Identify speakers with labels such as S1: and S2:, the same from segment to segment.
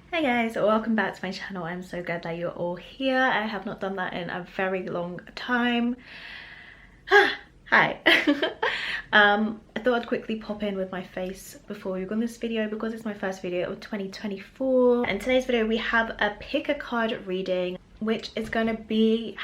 S1: Hey guys, welcome back to my channel. I'm so glad that you're all here. I have not done that in a very long time. Hi. I thought I'd quickly pop in with my face before we go on this video because it's my first video of 2024. In today's video we have a pick a card reading, which is going to be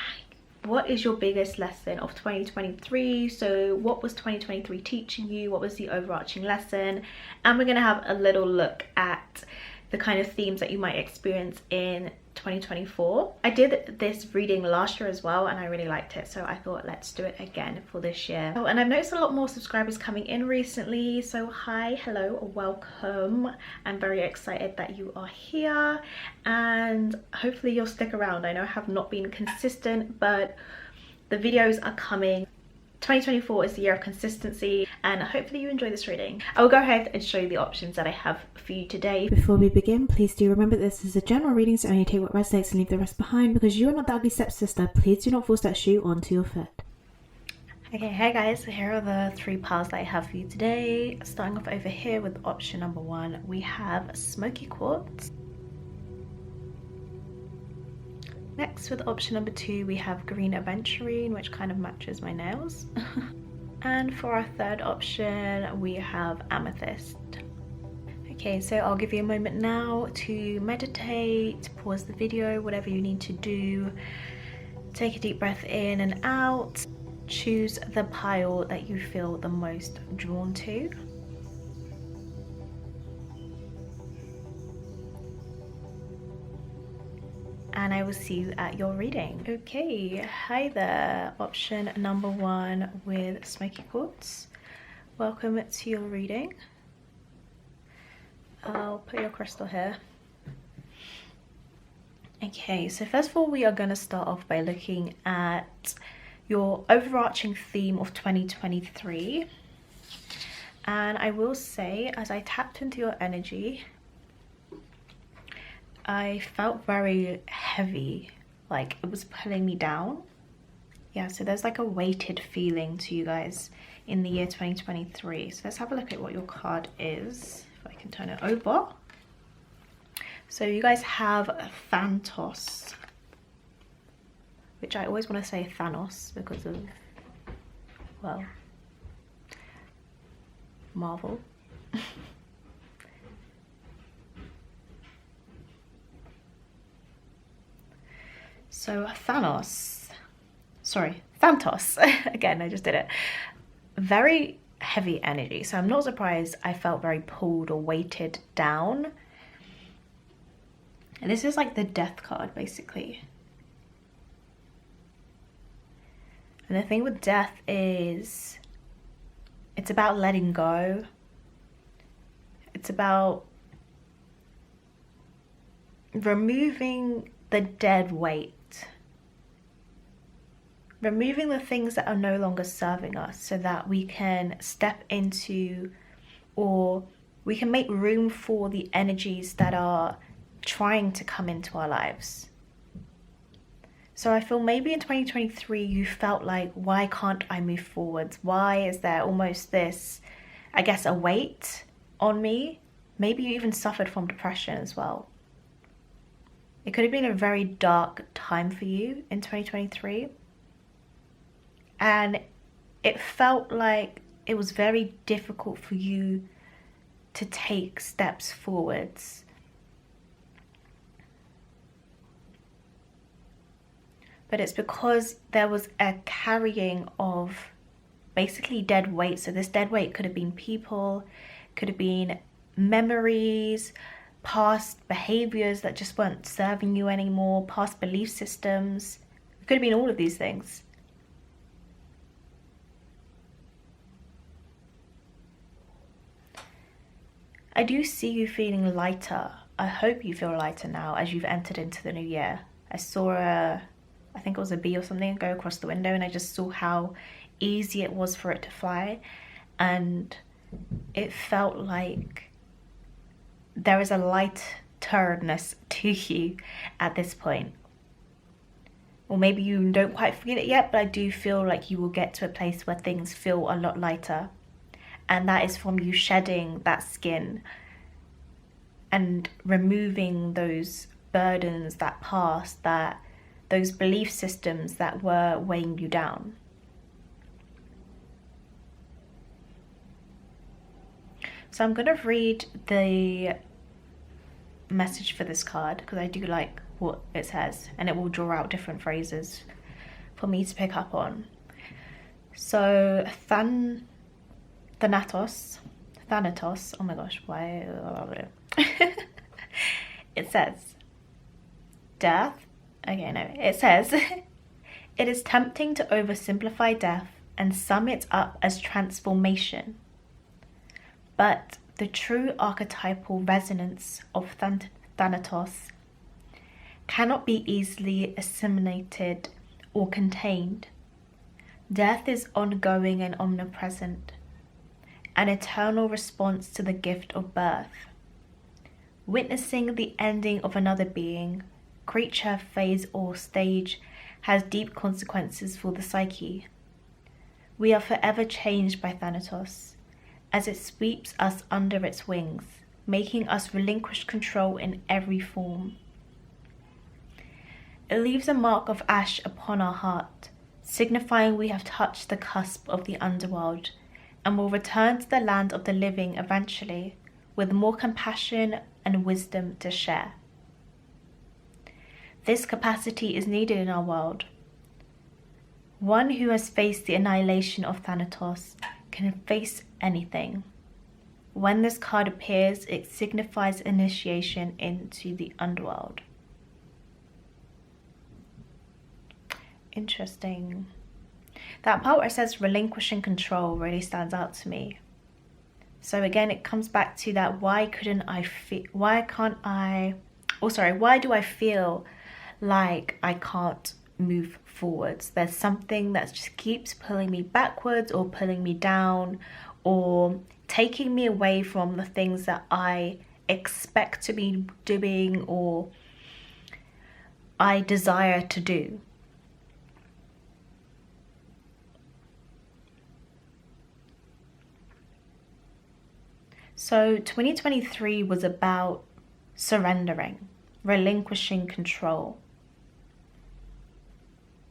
S1: what is your biggest lesson of 2023. So what was 2023 teaching you? What was the overarching lesson? And we're going to have a little look at the kind of themes that you might experience in 2024. I did this reading last year as well and I really liked it, so I thought let's do it again for this year. Oh, and I've noticed a lot more subscribers coming in recently, so hi, hello, welcome. I'm very excited that you are here and hopefully you'll stick around. I know I have not been consistent, but the videos are coming. 2024 is the year of consistency and hopefully you enjoy this reading. I will go ahead and show you the options that I have for you today.
S2: Before we begin, please do remember this is a general reading, so only take what resonates and leave the rest behind because you are not the ugly stepsister. Please do not force that shoe onto your foot.
S1: Okay, hey guys, so here are the three piles that I have for you today. Starting off over here with option number 1, we have Smokey Quartz. Next, with option number 2, we have green Aventurine, which kind of matches my nails. And for our third option, we have Amethyst. Okay, so I'll give you a moment now to meditate, pause the video, whatever you need to do. Take a deep breath in and out. Choose the pile that you feel the most drawn to. And I will see you at your reading. Okay, hi there, option number 1 with Smokey Quartz. Welcome to your reading. I'll put your crystal here. Okay, so first of all, we are going to start off by looking at your overarching theme of 2023. And I will say, as I tapped into your energy, I felt very heavy, like it was pulling me down. Yeah, so there's like a weighted feeling to you guys in the year 2023. So let's have a look at what your card is, if I can turn it over. So you guys have Thanos, which I always want to say Thanos because of, well, Marvel. So Thanos, again, I just did it. Very heavy energy. So I'm not surprised I felt very pulled or weighted down. And this is like the death card, basically. And the thing with death is it's about letting go. It's about removing the dead weight. Removing the things that are no longer serving us so that we can step into, or we can make room for the energies that are trying to come into our lives. So I feel maybe in 2023 you felt like, why can't I move forwards? Why is there almost this, I guess, a weight on me? Maybe you even suffered from depression as well. It could have been a very dark time for you in 2023. And it felt like it was very difficult for you to take steps forwards. But it's because there was a carrying of basically dead weight. So this dead weight could have been people, could have been memories, past behaviors that just weren't serving you anymore, past belief systems. It could have been all of these things. I do see you feeling lighter. I hope you feel lighter now as you've entered into the new year. I saw I think it was a bee or something, go across the window and I just saw how easy it was for it to fly. And it felt like there is a lighterness to you at this point. Or maybe you don't quite feel it yet, but I do feel like you will get to a place where things feel a lot lighter. And that is from you shedding that skin and removing those burdens, that past, that those belief systems that were weighing you down. So I'm going to read the message for this card because I do like what it says, and it will draw out different phrases for me to pick up on. So Thanatos, oh my gosh, why? It says, death, okay, no, it says, it is tempting to oversimplify death and sum it up as transformation. But the true archetypal resonance of Thanatos cannot be easily assimilated or contained. Death is ongoing and omnipresent, an eternal response to the gift of birth. Witnessing the ending of another being, creature, phase, or stage has deep consequences for the psyche. We are forever changed by Thanatos, as it sweeps us under its wings, making us relinquish control in every form. It leaves a mark of ash upon our heart, signifying we have touched the cusp of the underworld and will return to the land of the living eventually, with more compassion and wisdom to share. This capacity is needed in our world. One who has faced the annihilation of Thanatos can face anything. When this card appears, it signifies initiation into the underworld. Interesting. That part where it says relinquishing control really stands out to me. So again, it comes back to that, why do I feel like I can't move forwards? There's something that just keeps pulling me backwards or pulling me down or taking me away from the things that I expect to be doing or I desire to do. So 2023 was about surrendering, relinquishing control.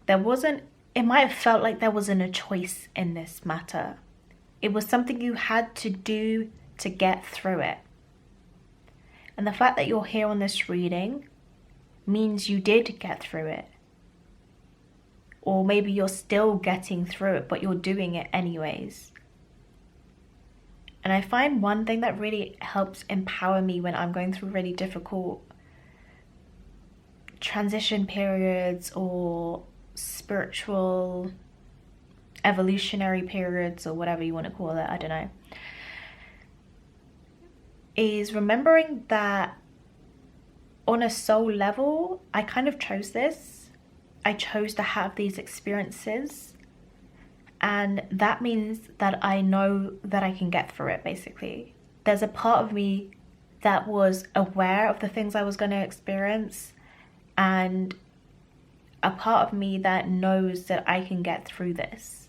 S1: It might have felt like there wasn't a choice in this matter. It was something you had to do to get through it. And the fact that you're here on this reading means you did get through it. Or maybe you're still getting through it, but you're doing it anyways. And I find one thing that really helps empower me when I'm going through really difficult transition periods or spiritual evolutionary periods or whatever you want to call it, I don't know, is remembering that on a soul level, I kind of chose this. I chose to have these experiences. And that means that I know that I can get through it, basically. There's a part of me that was aware of the things I was going to experience, and a part of me that knows that I can get through this.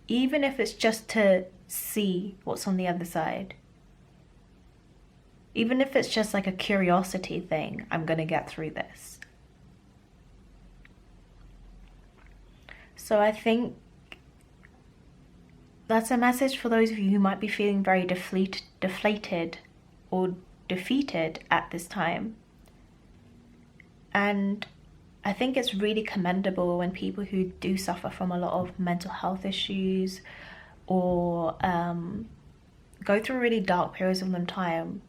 S1: Even if it's just to see what's on the other side. Even if it's just like a curiosity thing, I'm going to get through this. So I think that's a message for those of you who might be feeling very deflated or defeated at this time. And I think it's really commendable when people who do suffer from a lot of mental health issues or go through really dark periods of their time.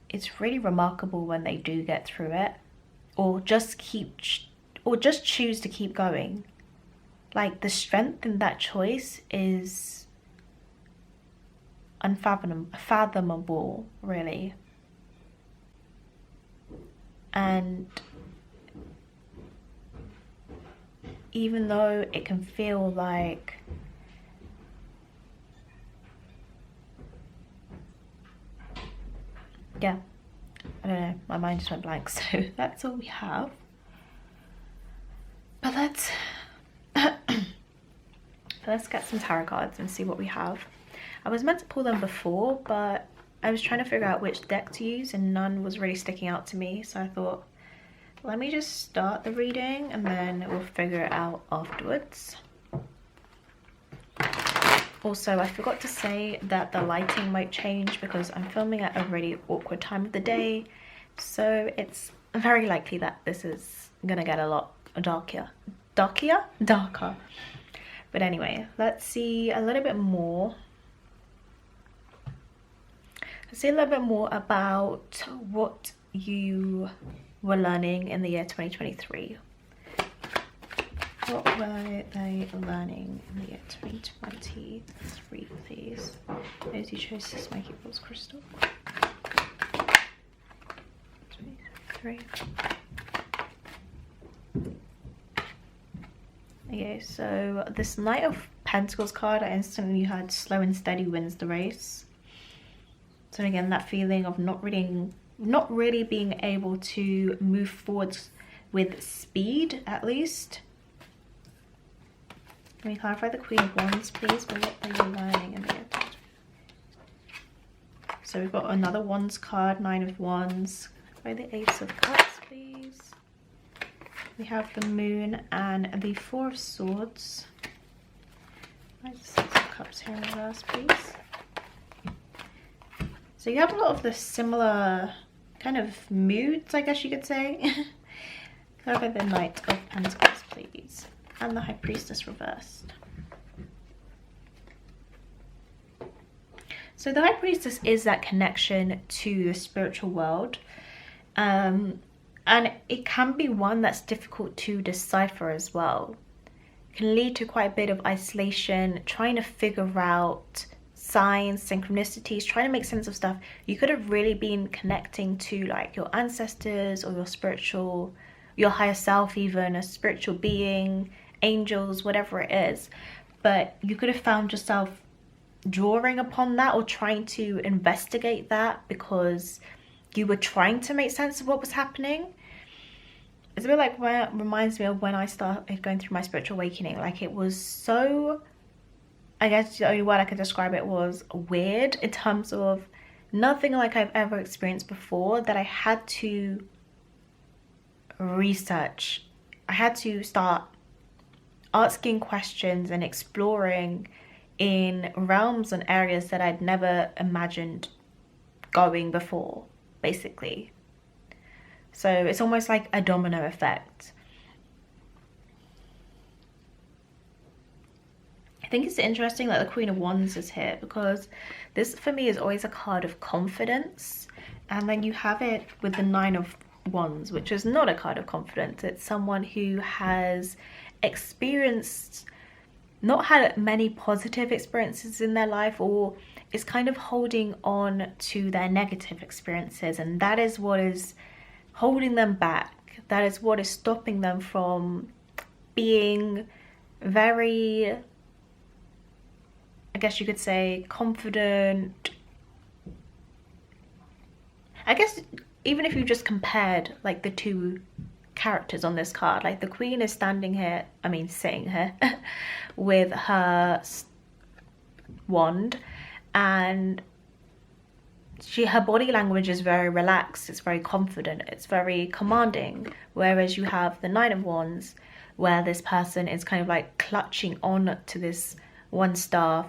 S1: It's really remarkable when they do get through it, or just choose to keep going. Like, the strength in that choice is unfathomable, really. And even though it can feel like I don't know, my mind just went blank, so that's all we have. But let's get some tarot cards and see what we have. I was meant to pull them before, but I was trying to figure out which deck to use and none was really sticking out to me, so I thought, let me just start the reading and then we'll figure it out afterwards. Also, I forgot to say that the lighting might change because I'm filming at a really awkward time of the day, so it's very likely that this is gonna get a lot darker. But anyway, let's see a little bit more. Let's see a little bit more about what you were learning in the year 2023. What were they learning in the year 2023, please? Those who chose the Smokey Quartz crystal. 23. Okay, so this Knight of Pentacles card, I instantly had slow and steady wins the race. So again, that feeling of not really being able to move forwards with speed, at least. Can we clarify the Queen of Wands, please? But what are you learning in the year? So we've got another Wands card, Nine of Wands. By the Ace of Cups, please. We have the Moon and the Four of Swords. Nice Six of Cups here in reverse, please. So you have a lot of the similar kind of moods, I guess you could say. Clarify the Knight of Pentacles, please. And the High Priestess reversed. So the High Priestess is that connection to the spiritual world. And it can be one that's difficult to decipher as well. It can lead to quite a bit of isolation, trying to figure out signs, synchronicities, trying to make sense of stuff. You could have really been connecting to like your ancestors or your higher self, even a spiritual being, angels, whatever it is, but you could have found yourself drawing upon that or trying to investigate that because you were trying to make sense of what was happening. It's a bit like it reminds me of when I started going through my spiritual awakening. Like, it was so, I guess the only word I could describe it was weird, in terms of nothing like I've ever experienced before, that I had to research. I had to start asking questions and exploring in realms and areas that I'd never imagined going before, basically. So it's almost like a domino effect. I think it's interesting that the Queen of Wands is here, because this for me is always a card of confidence, and then you have it with the Nine of Wands, which is not a card of confidence. It's someone who has not had many positive experiences in their life, or is kind of holding on to their negative experiences, and that is what is holding them back. That is what is stopping them from being very, I guess you could say, confident. I guess even if you just compared like the two characters on this card, like the Queen is sitting here with her wand, and her body language is very relaxed, it's very confident, it's very commanding, whereas you have the Nine of Wands, where this person is kind of like clutching on to this one staff.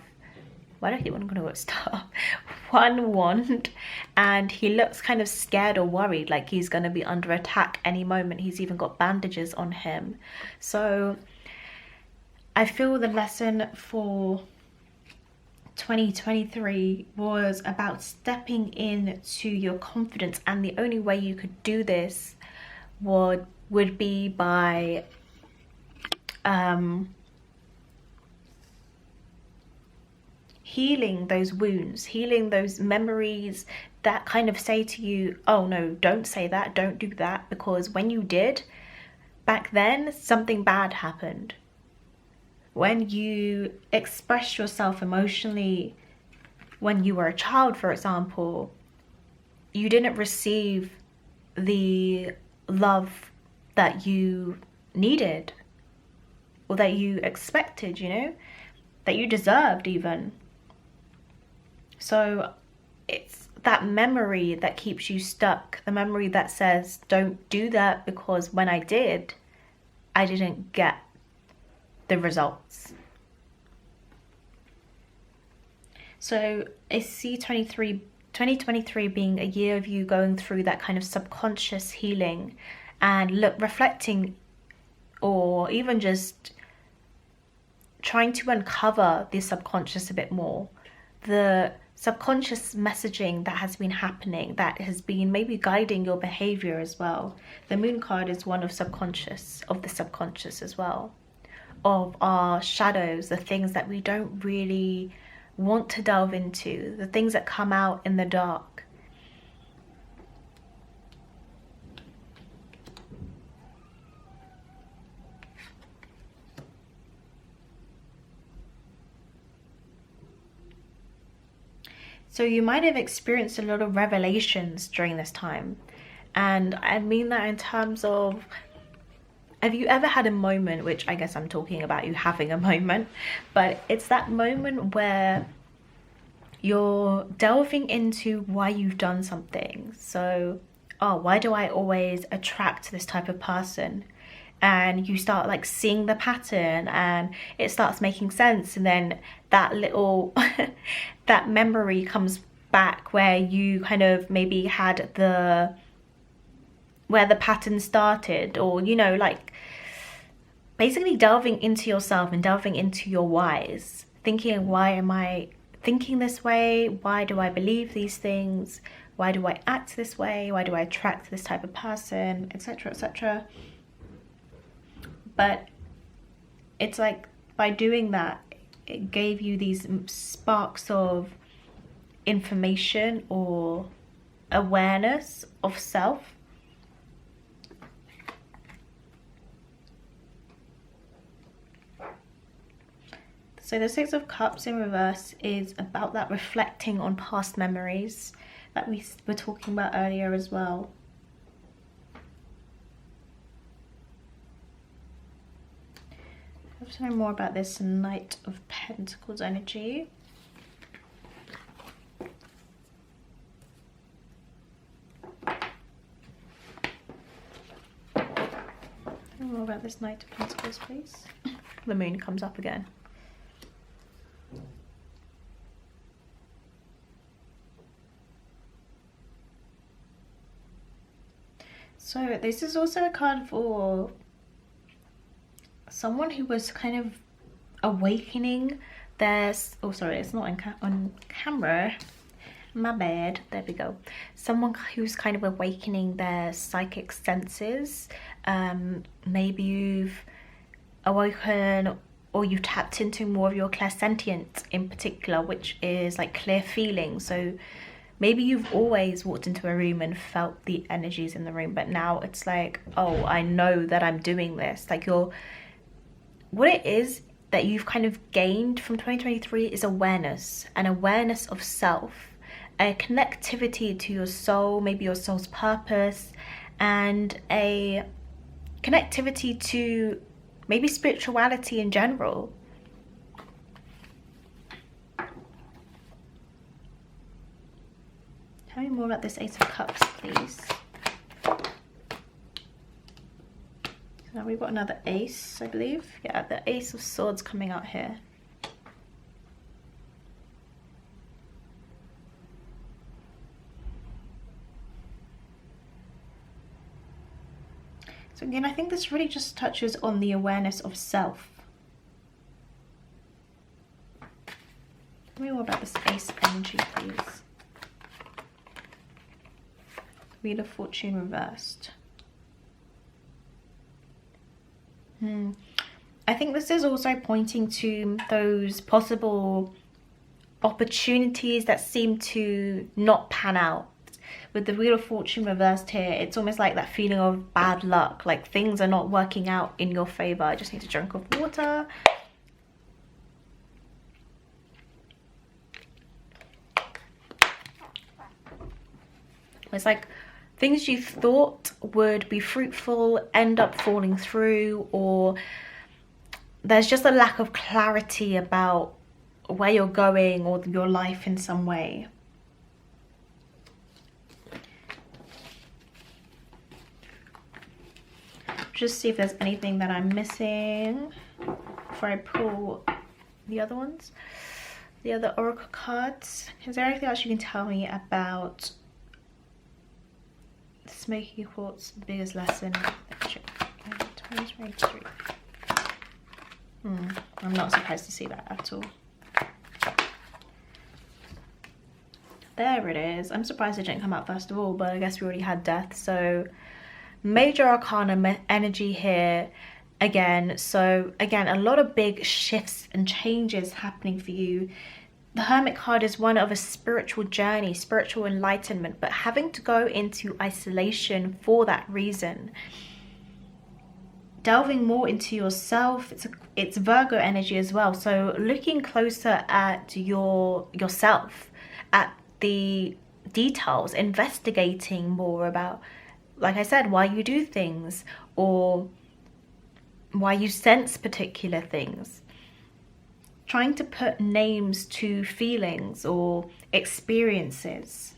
S1: Why do I keep on going to staff? One wand, and he looks kind of scared or worried, like he's going to be under attack any moment. He's even got bandages on him. So I feel the lesson for 2023 was about stepping into your confidence, and the only way you could do this would be by healing those wounds, healing those memories that kind of say to you, oh no, don't say that, don't do that, because when you did back then, something bad happened. When you expressed yourself emotionally when you were a child, for example, you didn't receive the love that you needed or that you expected, you know, that you deserved even. So that memory that keeps you stuck, the memory that says don't do that because when I did, I didn't get the results. So I see 2023 being a year of you going through that kind of subconscious healing and reflecting, or even just trying to uncover the subconscious a bit more. The subconscious messaging that has been happening, that has been maybe guiding your behavior as well. The moon card is one of the subconscious as well, of our shadows, the things that we don't really want to delve into, the things that come out in the dark. So you might have experienced a lot of revelations during this time. And I mean that in terms of, have you ever had a moment, which I guess I'm talking about you having a moment, but it's that moment where you're delving into why you've done something. So, oh, why do I always attract this type of person? And you start like seeing the pattern and it starts making sense, and then that little that memory comes back where you kind of maybe had where the pattern started, or you know, like basically delving into yourself and delving into your whys, thinking, why am I thinking this way? Why do I believe these things? Why do I act this way? Why do I attract this type of person, etc., etc.? But it's like by doing that, it gave you these sparks of information or awareness of self. So the Six of Cups in reverse is about that reflecting on past memories that we were talking about earlier as well. I have to know more about this Knight of Pentacles energy. More about this Knight of Pentacles, please. The moon comes up again. So this is also a card for someone who was kind of awakening their, oh sorry, it's not on camera, my bad, there we go. Someone who's kind of awakening their psychic senses. Maybe you've awoken or you tapped into more of your clairsentience in particular, which is like clear feeling. So maybe you've always walked into a room and felt the energies in the room, but now it's like, oh, I know that I'm doing this. Like what it is that you've kind of gained from 2023 is awareness, an awareness of self, a connectivity to your soul, maybe your soul's purpose, and a connectivity to maybe spirituality in general. Tell me more about this Ace of Cups, please. Now we've got another ace, I believe. Yeah, the Ace of Swords coming out here. So again, I think this really just touches on the awareness of self. Tell me more about this Ace energy, please. Wheel of Fortune reversed. I think this is also pointing to those possible opportunities that seem to not pan out. With the Wheel of Fortune reversed here, it's almost like that feeling of bad luck, like things are not working out in your favor. I just need to drink of water. It's like things you thought would be fruitful end up falling through, or there's just a lack of clarity about where you're going or your life in some way. Just see if there's anything that I'm missing before I pull the other ones, the other oracle cards. Is there anything else you can tell me about Smokey Quartz biggest lesson? 2023. I'm not surprised to see that at all. There it is. I'm surprised it didn't come out first of all, but I guess we already had death. So major arcana energy here again. So again, a lot of big shifts and changes happening for you. The Hermit card is one of a spiritual journey, spiritual enlightenment, but having to go into isolation for that reason. Delving more into yourself. It's Virgo energy as well. So looking closer at yourself, at the details, investigating more about, like I said, why you do things or why you sense particular things. Trying to put names to feelings or experiences.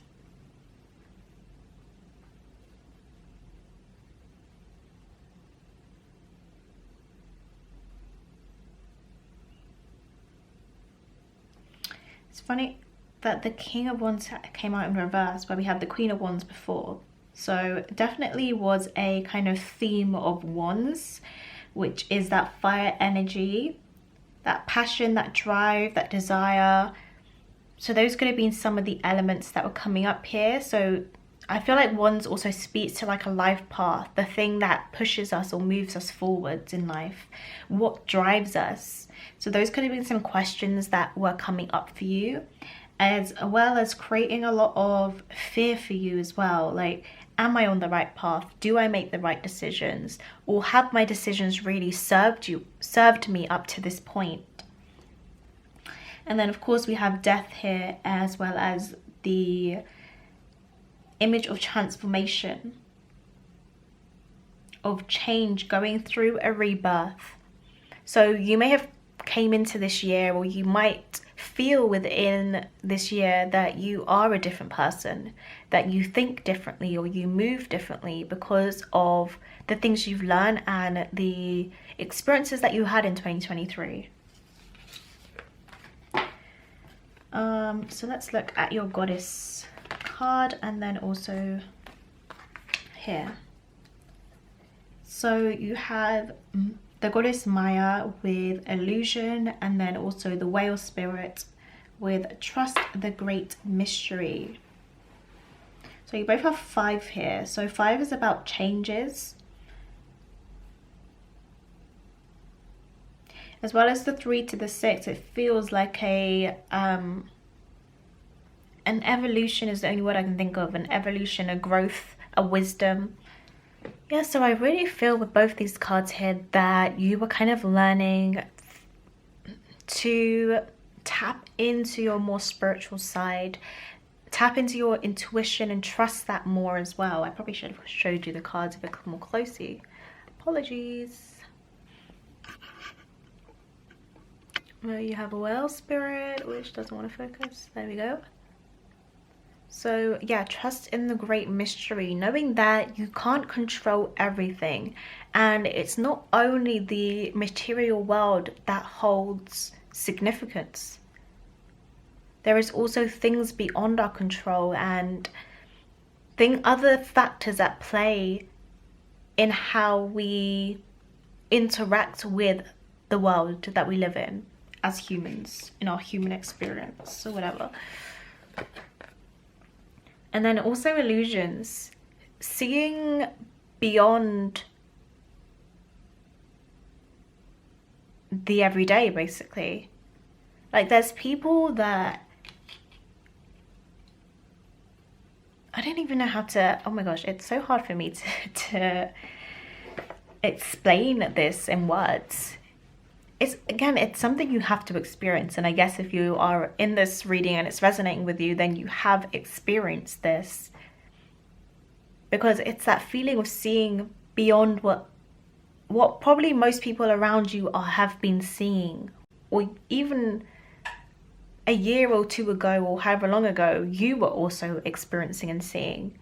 S1: It's funny that the King of Wands came out in reverse, where we had the Queen of Wands before. So definitely was a kind of theme of Wands, which is that fire energy, that passion, that drive, that desire. So those could have been some of the elements that were coming up here. So I feel like Wands also speaks to like a life path, the thing that pushes us or moves us forwards in life, what drives us. So those could have been some questions that were coming up for you, as well as creating a lot of fear for you as well. Like, am I on the right path? Do I make the right decisions? Or have my decisions really served me up to this point? And then of course we have death here, as well as the image of transformation, of change, going through a rebirth. So you may have came into this year, or you might feel within this year that you are a different person, that you think differently or you move differently because of the things you've learned and the experiences that you had in 2023. So let's look at your goddess card, and then also here. So you have the goddess Maya with illusion, and then also the whale spirit with trust the great mystery. So you both have 5 here. So 5 is about changes, as well as the 3 to the 6. It feels like a an evolution is the only word I can think of. An evolution, a growth, a wisdom. Yeah, so I really feel with both these cards here that you were kind of learning to tap into your more spiritual side, tap into your intuition and trust that more as well. I probably should have showed you the cards a bit more closely. Apologies. Well, you have a whale spirit, which doesn't want to focus. There we go. So yeah, trust in the great mystery, knowing that you can't control everything, and it's not only the material world that holds significance. There is also things beyond our control and other factors at play in how we interact with the world that we live in as humans, in our human experience or whatever. And then also illusions, seeing beyond the everyday, basically. Like, there's people that I don't even know how to, oh my gosh, it's so hard for me to explain this in words. It's something you have to experience, and I guess if you are in this reading and it's resonating with you, then you have experienced this, because it's that feeling of seeing beyond what probably most people around you have been seeing, or even a year or 2 ago, or however long ago you were also experiencing and seeing.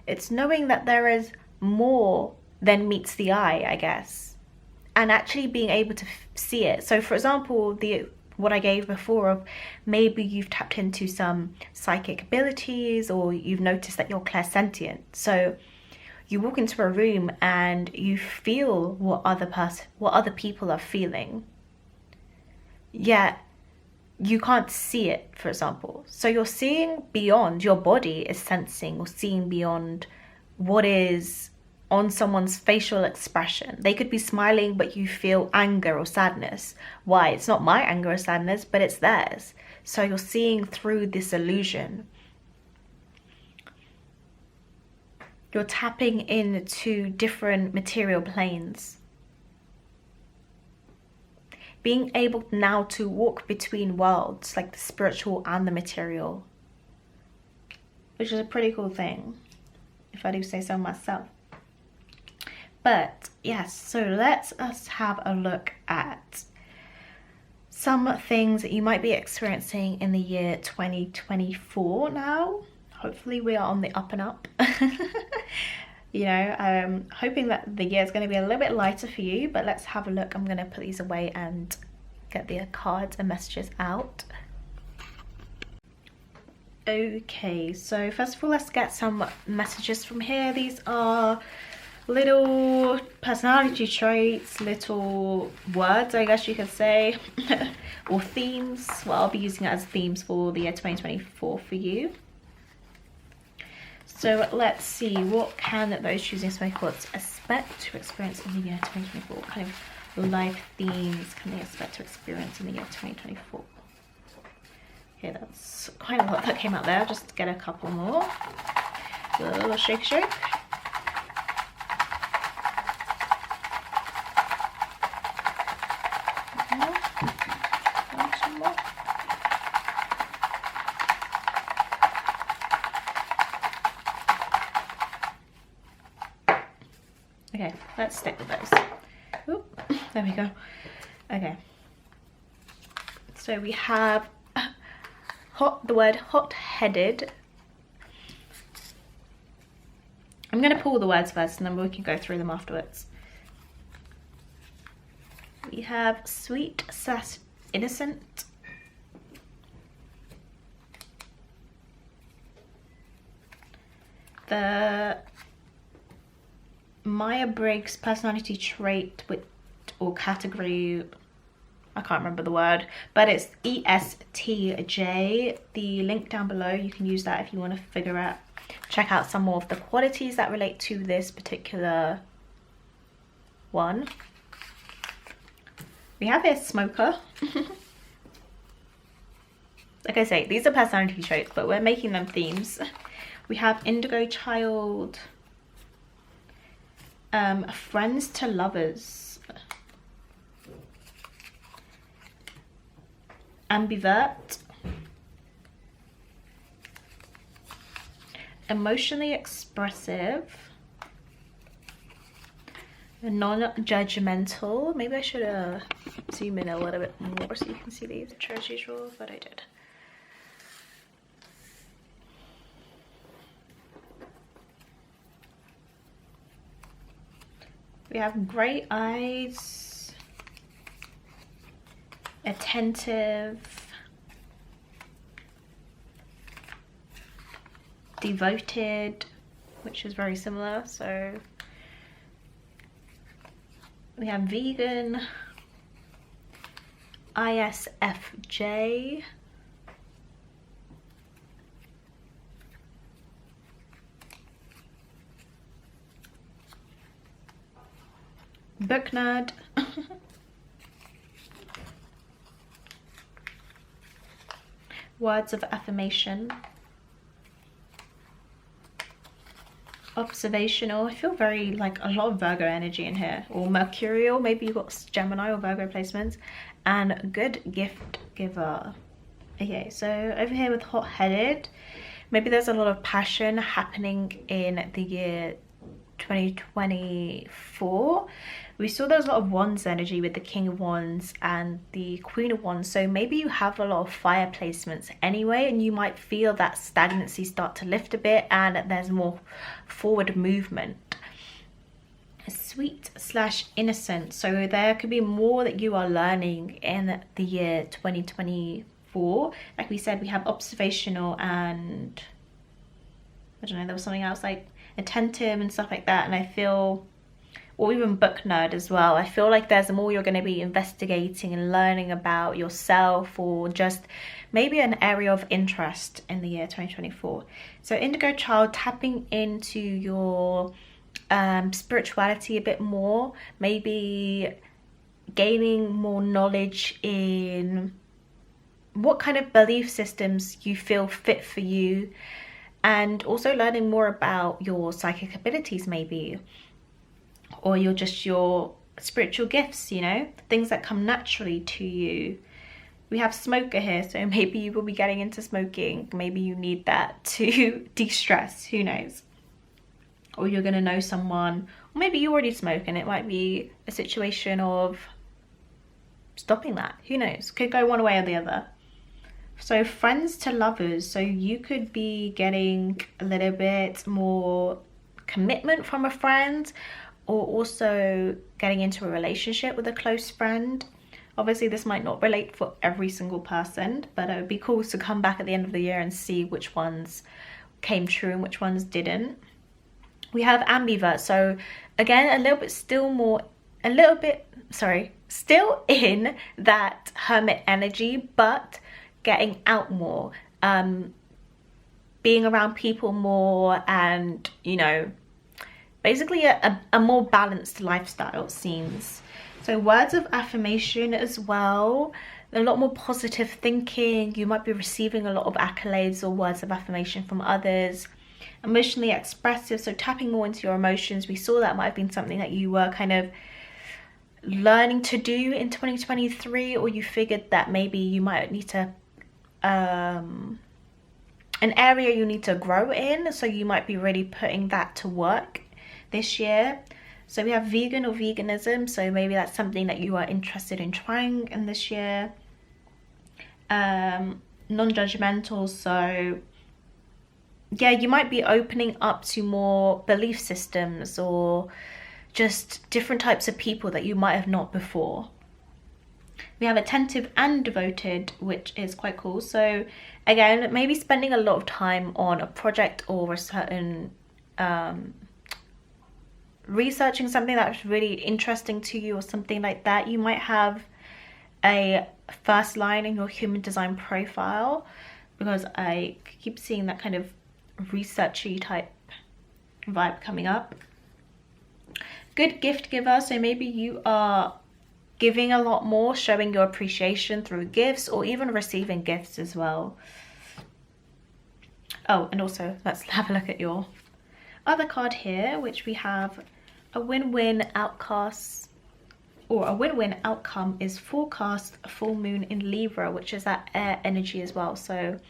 S1: It's knowing that there is more then meets the eye, I guess, and actually being able to see it. So for example, what I gave before of maybe you've tapped into some psychic abilities, or you've noticed that you're clairsentient. So you walk into a room and you feel what other people are feeling, yet you can't see it, for example. So you're seeing beyond, your body is sensing or seeing beyond what is on someone's facial expression. They could be smiling, but you feel anger or sadness. Why? It's not my anger or sadness, but it's theirs. So you're seeing through this illusion. You're tapping into different material planes. Being able now to walk between worlds, like the spiritual and the material, which is a pretty cool thing, if I do say so myself. But yes, so let's us have a look at some things that you might be experiencing in the year 2024 now. Hopefully we are on the up and up. You know, I'm hoping that the year is going to be a little bit lighter for you, but let's have a look. I'm going to put these away and get the cards and messages out. Okay, so first of all, let's get some messages from here. These are little personality traits, little words, I guess you could say, or themes. Well, I'll be using it as themes for the year 2024 for you. So let's see, what can those choosing Smokey Quartz expect to experience in the year 2024? What kind of life themes can they expect to experience in the year 2024? Okay, that's quite a lot that came out there. I'll just get a couple more. A little shake, shake. Okay, let's stick with those. Oop, there we go. Okay. So we have the word hot-headed. I'm going to pull the words first and then we can go through them afterwards. We have sweet / innocent. The Myers-Briggs personality trait or category, I can't remember the word, but it's ESTJ. The link down below, you can use that if you want to check out some more of the qualities that relate to this particular one. We have a smoker. Like I say, these are personality traits, but we're making them themes. We have indigo child, friends to lovers, ambivert, emotionally expressive, non-judgmental. Maybe I should zoom in a little bit more so you can see these as usual, but I did. We have great eyes, attentive, devoted, which is very similar. So we have vegan, ISFJ, book nerd, words of affirmation, observational. I feel very like a lot of Virgo energy in here, or mercurial. Maybe you've got Gemini or Virgo placements. And good gift giver. Okay, so over here with hot-headed, maybe there's a lot of passion happening in the year 2024. We saw there's a lot of wands energy with the King of Wands and the Queen of Wands, so maybe you have a lot of fire placements anyway, and you might feel that stagnancy start to lift a bit and there's more forward movement. sweet slash innocent. So there could be more that you are learning in the year 2024. Like we said, we have observational and I don't know, there was something else like attentive and stuff like that. And I feel, or even book nerd as well, I feel like there's more you're going to be investigating and learning about yourself, or just maybe an area of interest in the year 2024. So Indigo Child, tapping into your spirituality a bit more, maybe gaining more knowledge in what kind of belief systems you feel fit for you, and also learning more about your psychic abilities maybe, or your spiritual gifts, you know, things that come naturally to you. We have smoker here, so maybe you will be getting into smoking. Maybe you need that to de-stress, who knows. Or you're going to know someone, or maybe you already smoke and it might be a situation of stopping that, who knows, could go one way or the other. So friends to lovers, so you could be getting a little bit more commitment from a friend, or also getting into a relationship with a close friend. Obviously this might not relate for every single person, but it would be cool to come back at the end of the year and see which ones came true and which ones didn't. We have ambivert, so again still in that hermit energy, but getting out more, being around people more, and you know, basically a more balanced lifestyle, it seems. So words of affirmation as well, a lot more positive thinking. You might be receiving a lot of accolades or words of affirmation from others. Emotionally expressive, so tapping more into your emotions. We saw that might have been something that you were kind of learning to do in 2023, or you figured that maybe you might need to an area you need to grow in, so you might be really putting that to work this year. So we have vegan or veganism, so maybe that's something that you are interested in trying in this year. Non-judgmental, so yeah, you might be opening up to more belief systems or just different types of people that you might have not before. We have attentive and devoted, which is quite cool. So again, maybe spending a lot of time on a project or a certain researching something that's really interesting to you or something like that. You might have a first line in your human design profile, because I keep seeing that kind of researchy type vibe coming up. Good gift giver, so maybe you are giving a lot more, showing your appreciation through gifts, or even receiving gifts as well. Oh, and also let's have a look at your other card here, which we have a win-win outcast, or a win-win outcome is forecast full moon in Libra, which is that air energy as well. So there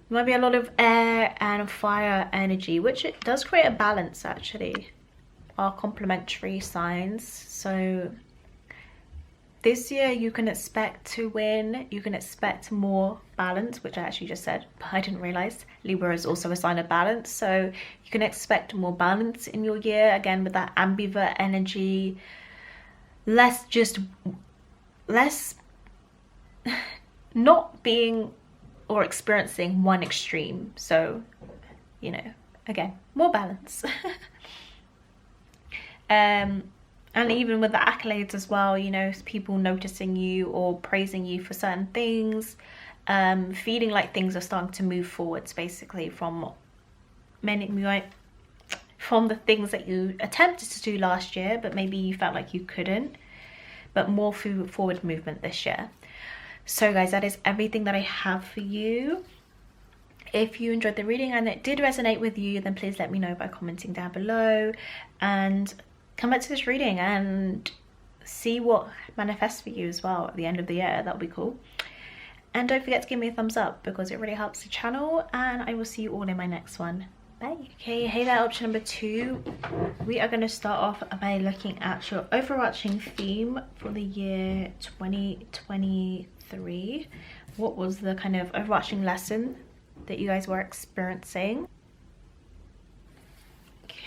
S1: might be a lot of air and fire energy, which it does create a balance actually, are complementary signs. So this year you can expect to win, you can expect more balance, which I actually just said, but I didn't realize Libra is also a sign of balance. So you can expect more balance in your year, again with that ambivert energy, less not being or experiencing one extreme. So, you know, again, more balance. And even with the accolades as well, you know, people noticing you or praising you for certain things, feeling like things are starting to move forwards basically from the things that you attempted to do last year, but maybe you felt like you couldn't, but more forward movement this year. So guys, that is everything that I have for you. If you enjoyed the reading and it did resonate with you, then please let me know by commenting down below, and come back to this reading and see what manifests for you as well at the end of the year. That would be cool. And don't forget to give me a thumbs up because it really helps the channel, and I will see you all in my next one. Bye. Okay, hey there, option number 2. We are going to start off by looking at your overarching theme for the year 2023. What was the kind of overarching lesson that you guys were experiencing?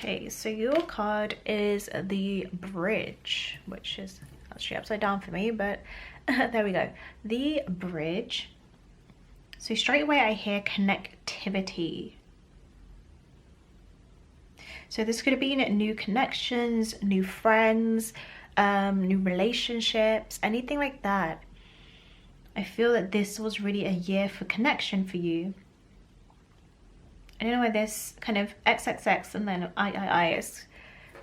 S1: Okay, so your card is the Bridge, which is actually upside down for me, but there we go. The Bridge. So straight away I hear connectivity. So this could have been new connections, new friends, new relationships, anything like that. I feel that this was really a year for connection for you. I don't know why this kind of XXX and then I is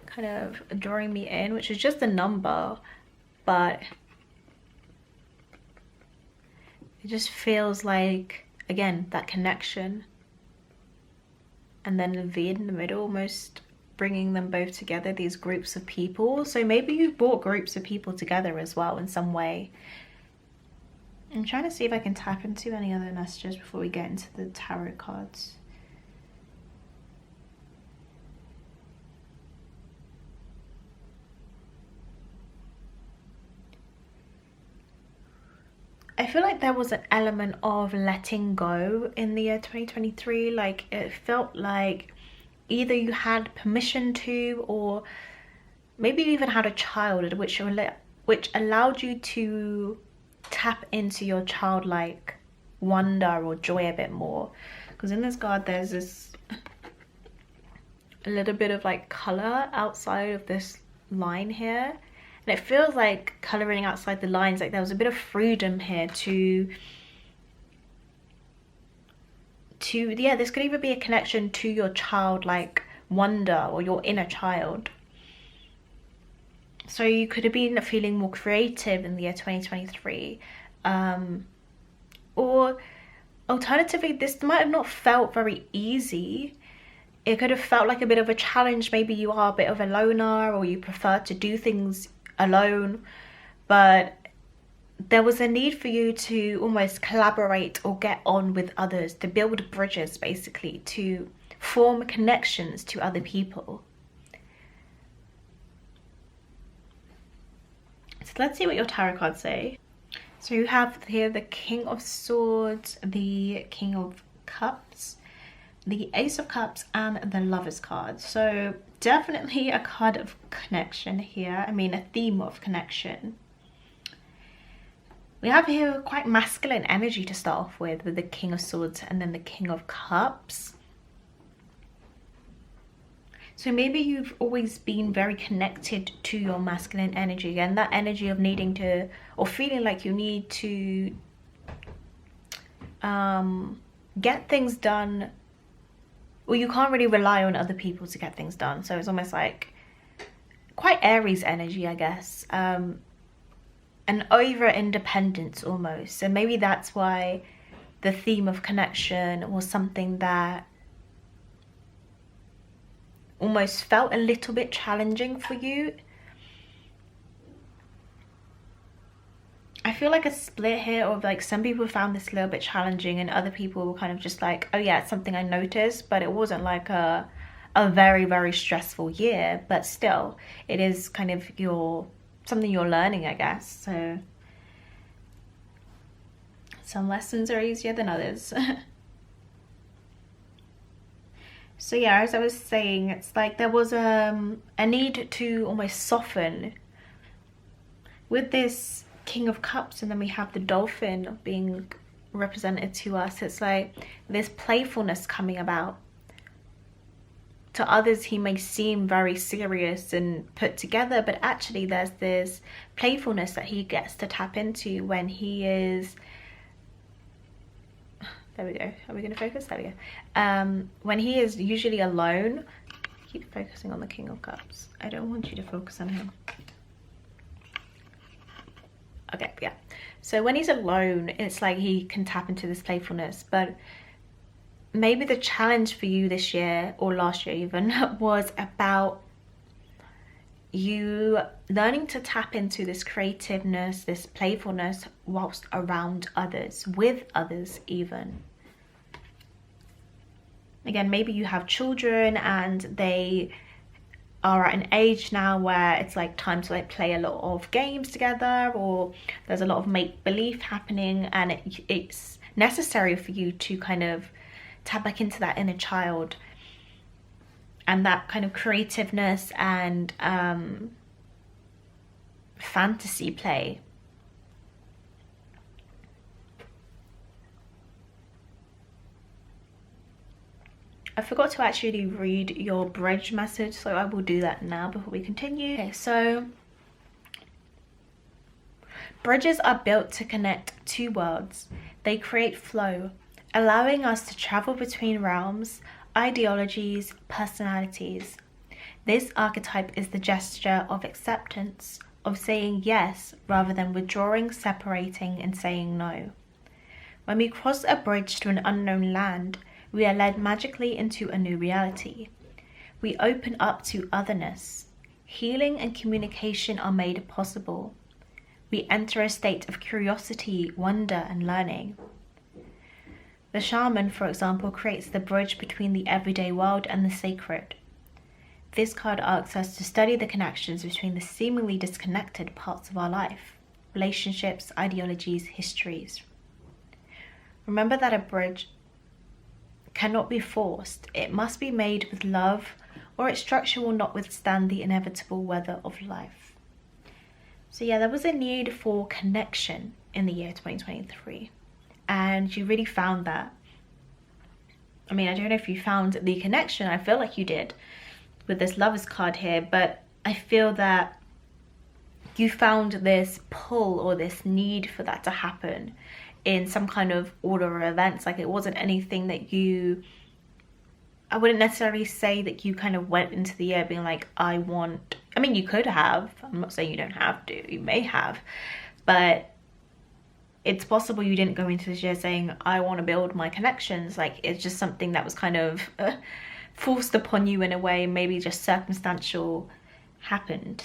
S1: kind of drawing me in, which is just a number, but it just feels like, again, that connection. And then the V in the middle, almost bringing them both together, these groups of people. So maybe you brought groups of people together as well in some way. I'm trying to see if I can tap into any other messages before we get into the tarot cards. I feel like there was an element of letting go in the year 2023. Like it felt like either you had permission to, or maybe you even had a child, which allowed you to tap into your childlike wonder or joy a bit more. Because in this card there's this a little bit of like color outside of this line here. And it feels like colouring outside the lines, like there was a bit of freedom here to yeah, this could either be a connection to your childlike wonder or your inner child. So you could have been feeling more creative in the year 2023. Or alternatively, this might have not felt very easy. It could have felt like a bit of a challenge. Maybe you are a bit of a loner, or you prefer to do things alone, but there was a need for you to almost collaborate or get on with others, to build bridges, basically, to form connections to other people. So let's see what your tarot cards say. So you have here the King of Swords, the King of Cups, the Ace of Cups, and the Lover's card. So definitely a card of connection here. I mean, a theme of connection. We have here quite masculine energy to start off with the King of Swords and then the King of Cups. So maybe you've always been very connected to your masculine energy, and that energy of needing to, or feeling like you need to get things done, or you can't really rely on other people to get things done. So it's almost like quite Aries energy, I guess. An over-independence almost. And maybe that's why the theme of connection was something that almost felt a little bit challenging for you. I feel like a split here of like some people found this a little bit challenging and other people were kind of just like, oh yeah, it's something I noticed, but it wasn't like a very, very stressful year. But still, it is kind of something you're learning, I guess. So some lessons are easier than others. So yeah, as I was saying, it's like there was a need to almost soften with this King of Cups, and then we have the dolphin being represented to us. It's like this playfulness coming about. To others he may seem very serious and put together, but actually there's this playfulness that he gets to tap into when he is, there we go, are we going to focus? There we go. When he is usually alone, keep focusing on the King of Cups. I don't want you to focus on him. Okay, yeah. So when he's alone, it's like he can tap into this playfulness. But maybe the challenge for you this year, or last year even, was about you learning to tap into this creativeness, this playfulness, whilst around others, with others even. Again, maybe you have children and they are at an age now where it's like time to like play a lot of games together, or there's a lot of make-believe happening, and it's necessary for you to kind of tap back into that inner child and that kind of creativeness and fantasy play. I forgot to actually read your bridge message, so I will do that now before we continue. Okay, so bridges are built to connect two worlds. They create flow, allowing us to travel between realms, ideologies, personalities. This archetype is the gesture of acceptance, of saying yes rather than withdrawing, separating, and saying no. When we cross a bridge to an unknown land, we are led magically into a new reality. We open up to otherness. Healing and communication are made possible. We enter a state of curiosity, wonder, and learning. The shaman, for example, creates the bridge between the everyday world and the sacred. This card asks us to study the connections between the seemingly disconnected parts of our life, relationships, ideologies, histories. Remember that a bridge cannot be forced. It must be made with love, or its structure will not withstand the inevitable weather of life. So yeah, there was a need for connection in the year 2023, and you really found that. I mean, I don't know if you found the connection. I feel like you did with this Lovers card here, but I feel that you found this pull or this need for that to happen in some kind of order of events. Like, it wasn't anything that I wouldn't necessarily say that you kind of went into the year being like, I mean, you could have, I'm not saying you don't have to, you may have, but it's possible you didn't go into this year saying, I want to build my connections. Like, it's just something that was kind of forced upon you in a way, maybe just circumstantial happened.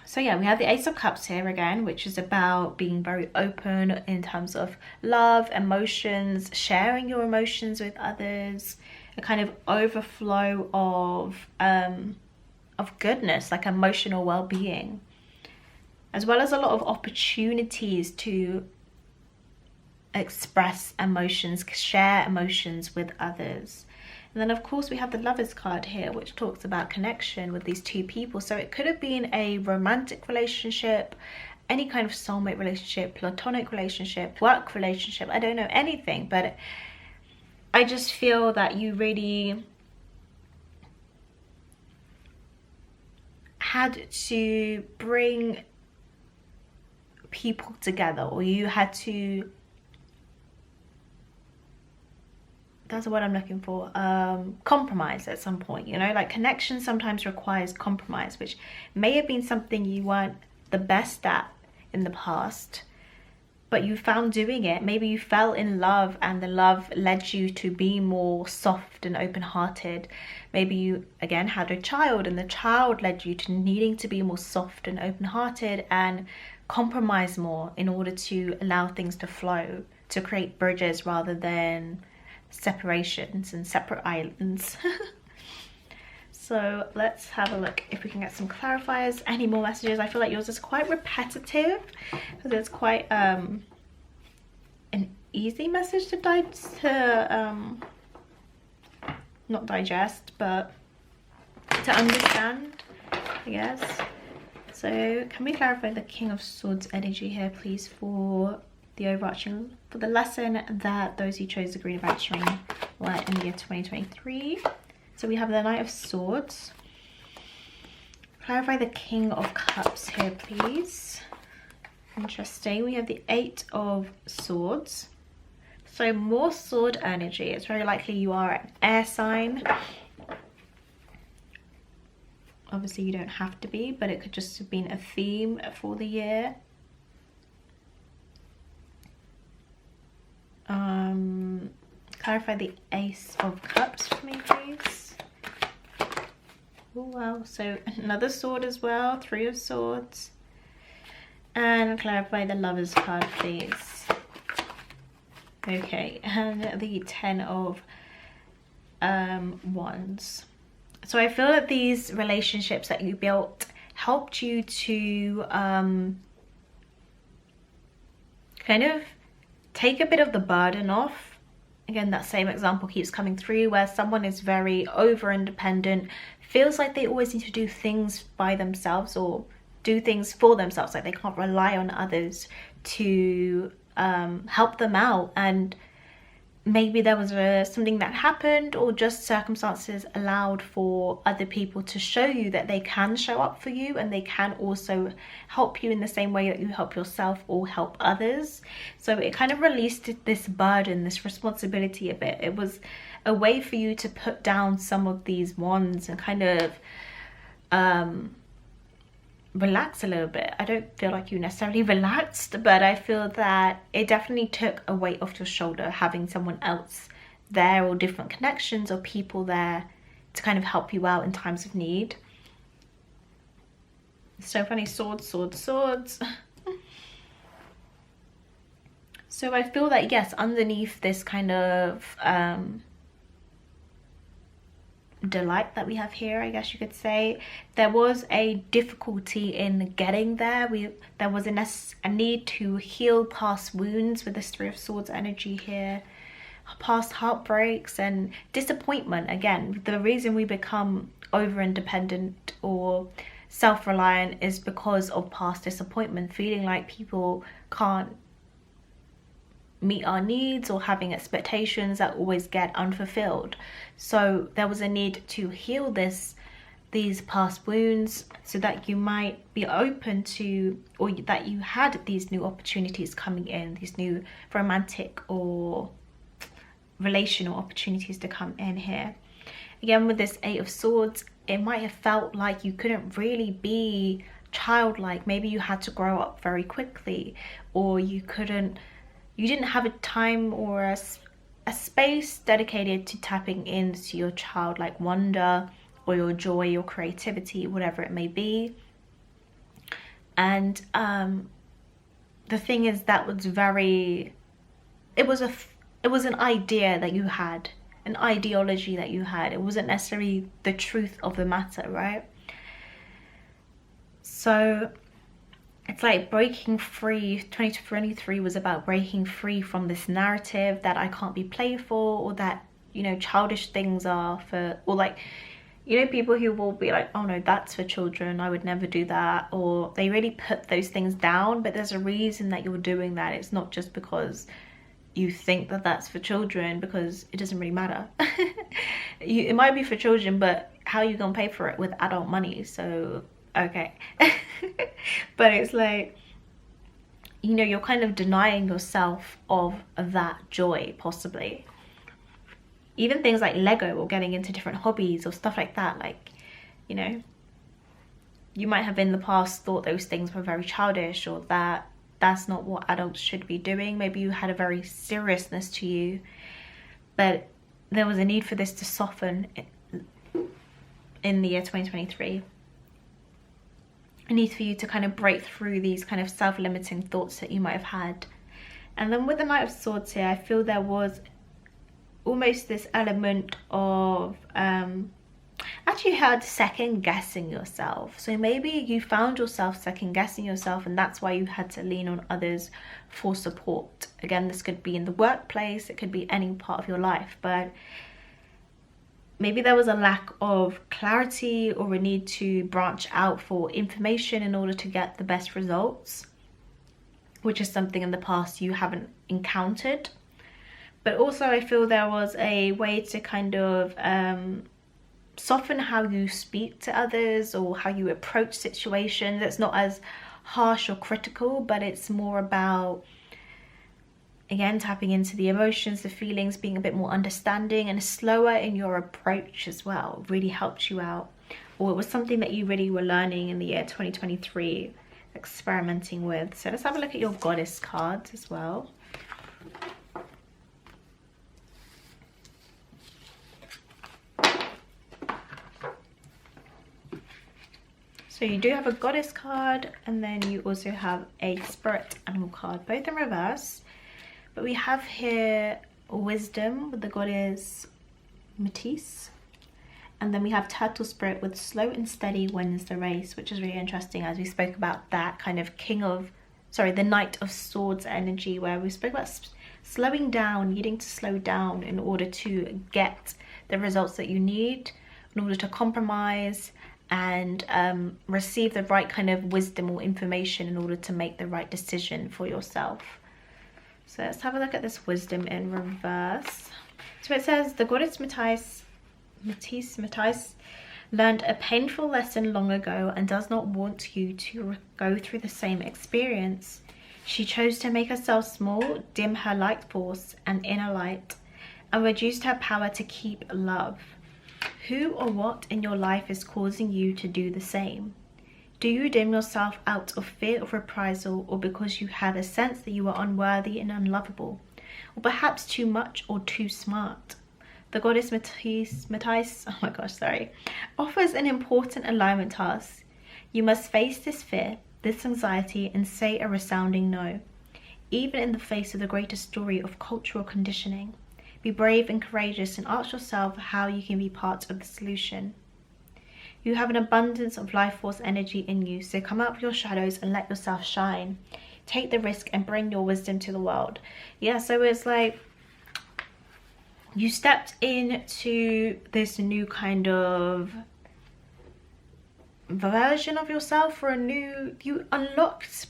S1: So yeah, we have the Ace of Cups here again, which is about being very open in terms of love, emotions, sharing your emotions with others, a kind of overflow of goodness, like emotional well-being, as well as a lot of opportunities to express emotions, share emotions with others. And then of course we have the Lovers card here, which talks about connection with these two people. So it could have been a romantic relationship, any kind of soulmate relationship, platonic relationship, work relationship, I don't know, anything. But I just feel that you really had to bring people together, or you had to, that's what I'm looking for, compromise at some point, you know, like connection sometimes requires compromise, which may have been something you weren't the best at in the past, but you found doing it. Maybe you fell in love and the love led you to be more soft and open-hearted. Maybe you again had a child and the child led you to needing to be more soft and open-hearted and compromise more in order to allow things to flow, to create bridges rather than separations and separate islands. So let's have a look if we can get some clarifiers, any more messages. I feel like yours is quite repetitive because it's quite an easy message to not digest, but to understand, I guess. So can we clarify the King of Swords energy here, please, for the overarching, for the lesson that those who chose the green Aventurine were in the year 2023. So we have the Knight of Swords. Clarify the King of Cups here, please. Interesting. We have the Eight of Swords. So more sword energy. It's very likely you are an air sign. Obviously you don't have to be, but it could just have been a theme for the year. Clarify the Ace of Cups for me, please. Oh wow, so another sword as well, Three of Swords. And clarify the Lovers card, please. Okay, and the Ten of Wands. So I feel that these relationships that you built helped you to kind of take a bit of the burden off again, that same example keeps coming through, where someone is very over independent, feels like they always need to do things by themselves or do things for themselves, like they can't rely on others to help them out. And maybe there was something that happened, or just circumstances allowed for other people to show you that they can show up for you, and they can also help you in the same way that you help yourself or help others. So it kind of released this burden, this responsibility a bit. It was a way for you to put down some of these wands and kind of relax a little bit. I don't feel like you necessarily relaxed, but I feel that it definitely took a weight off your shoulder, having someone else there, or different connections or people there to kind of help you out in times of need. So funny, swords, swords, swords. So I feel that, yes, underneath this kind of delight that we have here, I guess you could say, there was a difficulty in getting there. There was a need to heal past wounds with this Three of Swords energy here, past heartbreaks and disappointment. Again, the reason we become over independent or self-reliant is because of past disappointment, feeling like people can't meet our needs, or having expectations that always get unfulfilled. So there was a need to heal these past wounds, so that you might be open to, or that you had these new opportunities coming in, these new romantic or relational opportunities to come in here. Again, with this Eight of Swords, it might have felt like you couldn't really be childlike. Maybe you had to grow up very quickly, or you didn't have a time or a space dedicated to tapping into your childlike wonder or your joy, your creativity, whatever it may be. And the thing is, that was it was an idea that you had, an ideology that you had. It wasn't necessarily the truth of the matter, right? So it's like breaking free. 2023 was about breaking free from this narrative that I can't be playful, or that, you know, childish things are for, or like, you know, people who will be like, oh no, that's for children, I would never do that, or they really put those things down. But there's a reason that you're doing that. It's not just because you think that that's for children, because it doesn't really matter. It might be for children, but how are you gonna pay for it with adult money? So okay. But it's like, you know, you're kind of denying yourself of that joy, possibly. Even things like Lego, or getting into different hobbies or stuff like that, like, you know, you might have in the past thought those things were very childish, or that that's not what adults should be doing. Maybe you had a very seriousness to you, but there was a need for this to soften in the year 2023. A need for you to kind of break through these kind of self-limiting thoughts that you might have had. And then with the Knight of Swords here, I feel there was almost this element of actually had second guessing yourself. So maybe you found yourself second guessing yourself, and that's why you had to lean on others for support. Again, this could be in the workplace, it could be any part of your life, but maybe there was a lack of clarity, or a need to branch out for information in order to get the best results, which is something in the past you haven't encountered. But also I feel there was a way to kind of soften how you speak to others, or how you approach situations. It's not as harsh or critical, but it's more about, again, tapping into the emotions, the feelings, being a bit more understanding and slower in your approach as well. Really helped you out. Or it was something that you really were learning in the year 2023, experimenting with. So let's have a look at your Goddess cards as well. So you do have a Goddess card, and then you also have a Spirit Animal card, both in reverse. But we have here Wisdom with the Goddess Amethyst. And then we have Turtle Spirit with Slow and Steady Wins the Race, which is really interesting, as we spoke about that kind of the Knight of Swords energy, where we spoke about slowing down, needing to slow down in order to get the results that you need, in order to compromise and receive the right kind of wisdom or information in order to make the right decision for yourself. So let's have a look at this wisdom in reverse. So it says, the goddess Amethyst learned a painful lesson long ago and does not want you to go through the same experience. She chose to make herself small, dim her light force and inner light, and reduced her power to keep love. Who or what in your life is causing you to do the same? Do you dim yourself out of fear of reprisal, or because you have a sense that you are unworthy and unlovable, or perhaps too much or too smart? The goddess Amethyst, oh my gosh, sorry, offers an important alignment task. You must face this fear, this anxiety, and say a resounding no, even in the face of the greatest story of cultural conditioning. Be brave and courageous and ask yourself how you can be part of the solution. You have an abundance of life force energy in you, so come out of your shadows and let yourself shine. Take the risk and bring your wisdom to the world. Yeah, so it's like you stepped into this new kind of version of yourself, or you unlocked,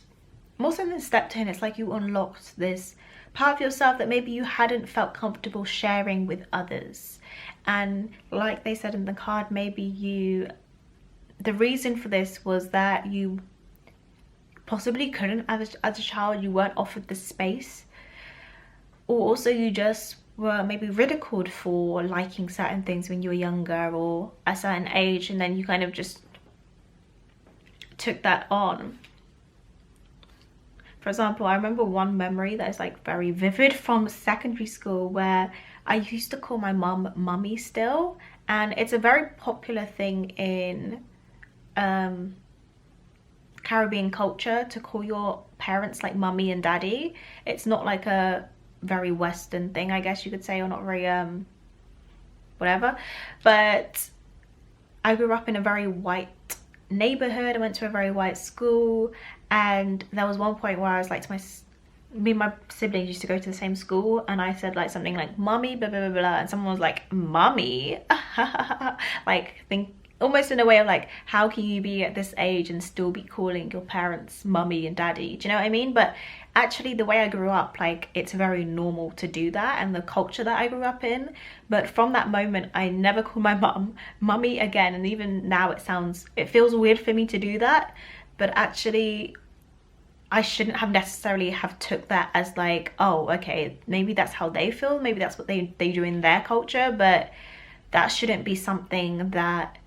S1: more so than stepped in, it's like you unlocked this part of yourself that maybe you hadn't felt comfortable sharing with others. And like they said in the card, maybe the reason for this was that you possibly couldn't, as a child, you weren't offered the space, or also you just were maybe ridiculed for liking certain things when you were younger or a certain age, and then you kind of just took that on. For example, I remember one memory that is like very vivid from secondary school, where I used to call my mum mummy still, and it's a very popular thing in Caribbean culture to call your parents like mummy and daddy. It's not like a very Western thing, I guess you could say, or not very whatever. But I grew up in a very white neighborhood. I went to a very white school, and there was one point where I was like to me and my siblings used to go to the same school, and I said like something like mummy blah blah blah blah, and someone was like mummy like think almost in a way of like, how can you be at this age and still be calling your parents mummy and daddy? Do you know what I mean? But actually the way I grew up, like, it's very normal to do that, and the culture that I grew up in. But from that moment, I never call my mum mummy again, and even now it feels weird for me to do that. But actually I shouldn't have necessarily have took that as like, oh, okay, maybe that's how they feel, maybe that's what they do in their culture, but that shouldn't be something that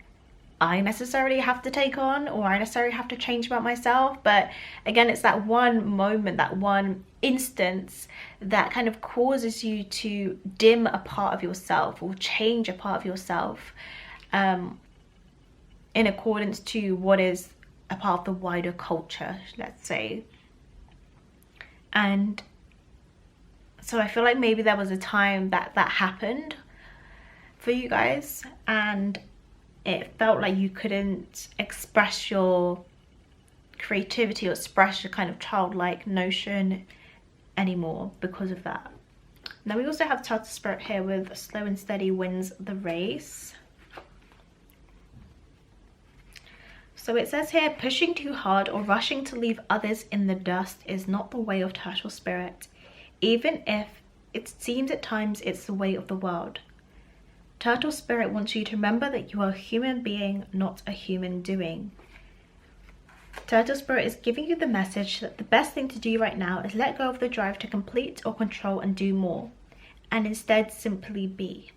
S1: I necessarily have to take on, or I necessarily have to change about myself. But again, it's that one moment, that one instance that kind of causes you to dim a part of yourself or change a part of yourself in accordance to what is a part of the wider culture, let's say. And so I feel like maybe there was a time that happened for you guys, and it felt like you couldn't express your creativity or express your kind of childlike notion anymore because of that. Now we also have Turtle Spirit here with slow and steady wins the race. So it says here, pushing too hard or rushing to leave others in the dust is not the way of Turtle Spirit, even if it seems at times it's the way of the world. Turtle Spirit wants you to remember that you are a human being, not a human doing. Turtle Spirit is giving you the message that the best thing to do right now is let go of the drive to complete or control and do more, and instead simply be.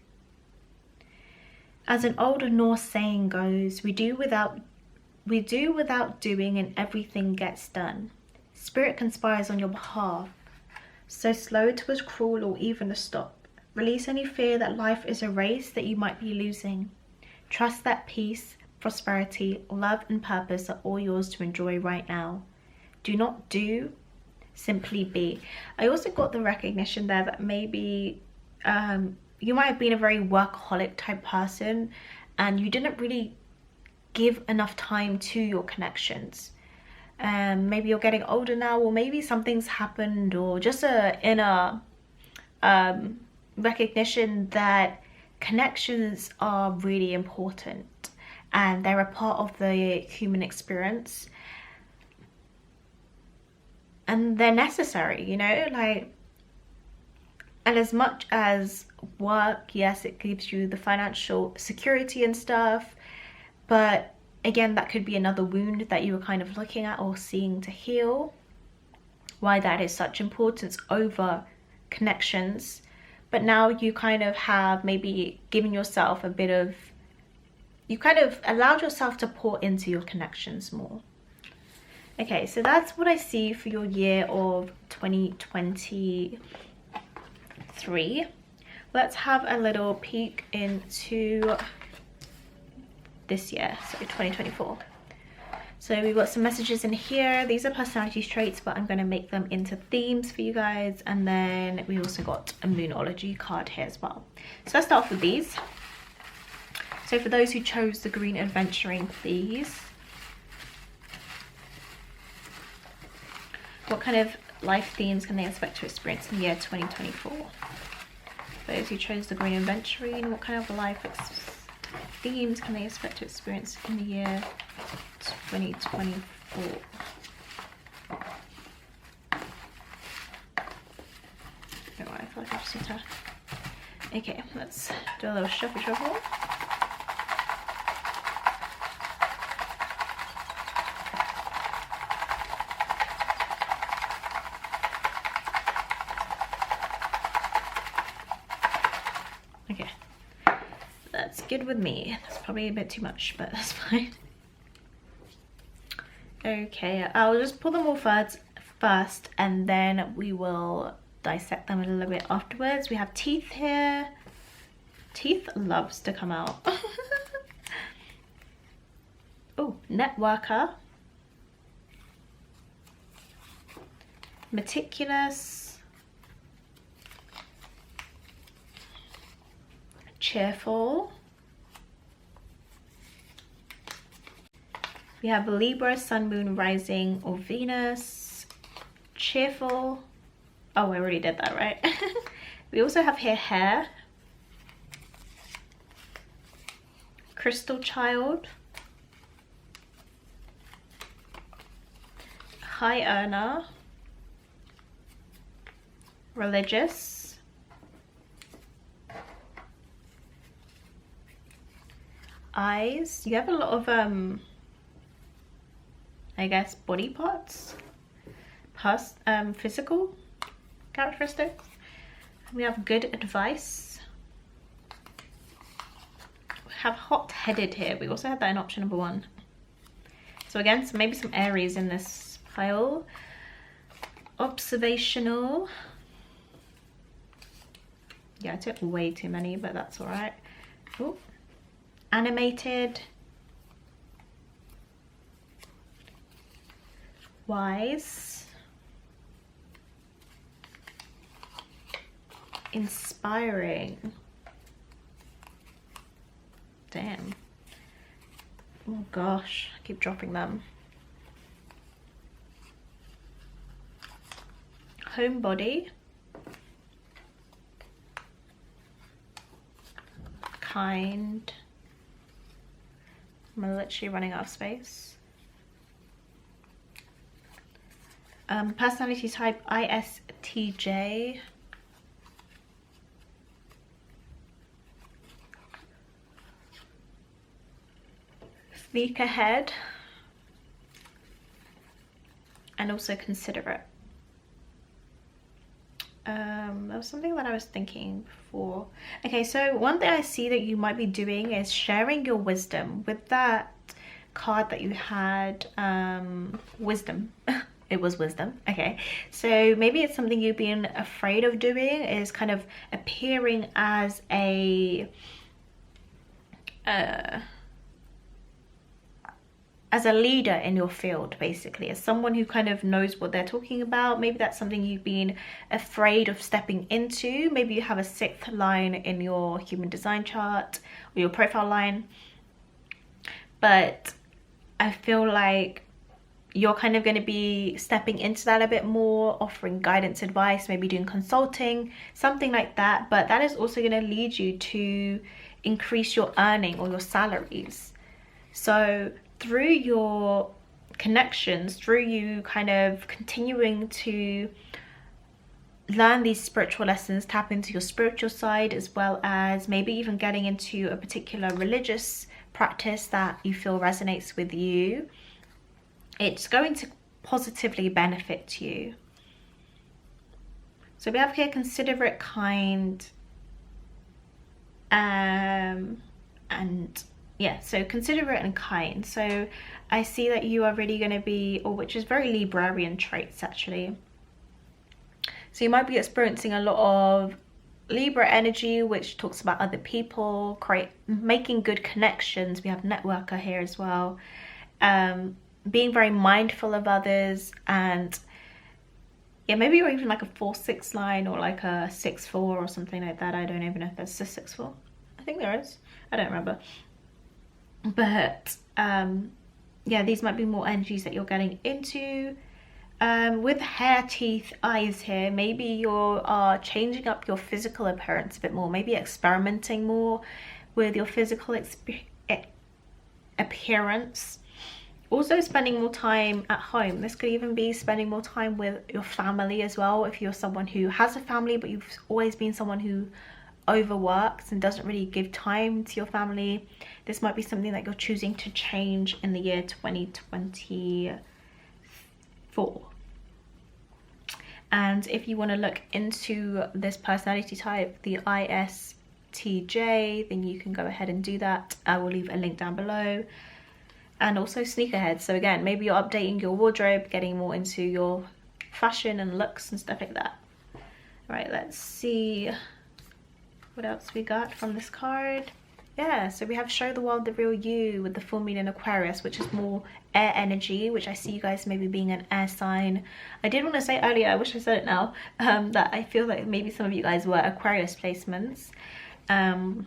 S1: As an old Norse saying goes, we do without doing, and everything gets done. Spirit conspires on your behalf, so slow to a crawl or even a stop. Release any fear that life is a race that you might be losing. Trust that peace, prosperity, love and purpose are all yours to enjoy right now. Do not do, simply be. I also got the recognition there that maybe you might have been a very workaholic type person, and you didn't really give enough time to your connections. Maybe you're getting older now, or maybe something's happened, or just a inner recognition that connections are really important and they're a part of the human experience, and they're necessary, you know, like, and as much as work, yes, it gives you the financial security and stuff, but again, that could be another wound that you were kind of looking at or seeing to heal, why that is such importance over connections. But now you kind of have maybe given yourself a bit of, you kind of allowed yourself to pour into your connections more. Okay, so that's what I see for your year of 2023. Let's have a little peek into this year, so 2024. So we've got some messages in here. These are personality traits, but I'm going to make them into themes for you guys. And then we also got a Moonology card here as well. So let's start off with these. So for those who chose the green Aventurine, please. What kind of life themes can they expect to experience in the year 2024? For those who chose the green Aventurine, what kind of life themes can they expect to experience in the year 2024? Oh, I feel like I just need to... Okay, let's do a little shuffle. Okay, that's good with me. That's probably a bit too much, but that's fine. Okay, I'll just pull them all first and then we will dissect them a little bit afterwards. We have teeth here. Teeth loves to come out. Oh, networker. Meticulous. Cheerful. We have Libra, Sun, Moon, Rising, or Venus. Cheerful. Oh, I already did that, right? We also have here hair. Crystal Child. High earner. Religious. Eyes. You have a lot of I guess body parts, physical characteristics. We have good advice. We have hot-headed here. We also have that in option number 1. So again, so maybe some Aries in this pile. Observational. Yeah, I took way too many, but that's all right. Ooh. Animated. Wise. Inspiring. Damn. Oh gosh, I keep dropping them. Homebody. Kind. I'm literally running out of space. Personality type ISTJ. Think ahead. And also considerate. That was something that I was thinking before. Okay, so one thing I see that you might be doing is sharing your wisdom. With that card that you had, wisdom. It was wisdom. Okay, so maybe it's something you've been afraid of doing, is kind of appearing as a leader in your field, basically, as someone who kind of knows what they're talking about. Maybe that's something you've been afraid of stepping into. Maybe you have a 6th line in your human design chart or your profile line, but I feel like you're kind of going to be stepping into that a bit more, offering guidance, advice, maybe doing consulting, something like that. But that is also going to lead you to increase your earning or your salaries. So through your connections, through you kind of continuing to learn these spiritual lessons, tap into your spiritual side, as well as maybe even getting into a particular religious practice that you feel resonates with you, it's going to positively benefit you. So we have here considerate, kind, and yeah, so considerate and kind. So I see that you are really going to be, or which is very Librarian traits actually. So you might be experiencing a lot of Libra energy, which talks about other people, making good connections. We have networker here as well. Being very mindful of others, and yeah, maybe you're even like a 4-6 line or like a 6-4 or something like that. I don't even know if there's a 6-4. I think there is. I don't remember. But yeah, these might be more energies that you're getting into. With hair, teeth, eyes here, maybe you are changing up your physical appearance a bit more, maybe experimenting more with your physical appearance. Also spending more time at home. This could even be spending more time with your family as well. If you're someone who has a family but you've always been someone who overworks and doesn't really give time to your family, this might be something that you're choosing to change in the year 2024. And if you want to look into this personality type, the ISTJ, then you can go ahead and do that. I will leave a link down below. And also sneakerheads. So again, maybe you're updating your wardrobe, getting more into your fashion and looks and stuff like that. All right, let's see what else we got from this card. Yeah, so we have show the world the real you with the full moon in Aquarius, which is more air energy, which I see you guys maybe being an air sign. I did want to say earlier, I wish I said it now, that I feel like maybe some of you guys were Aquarius placements. But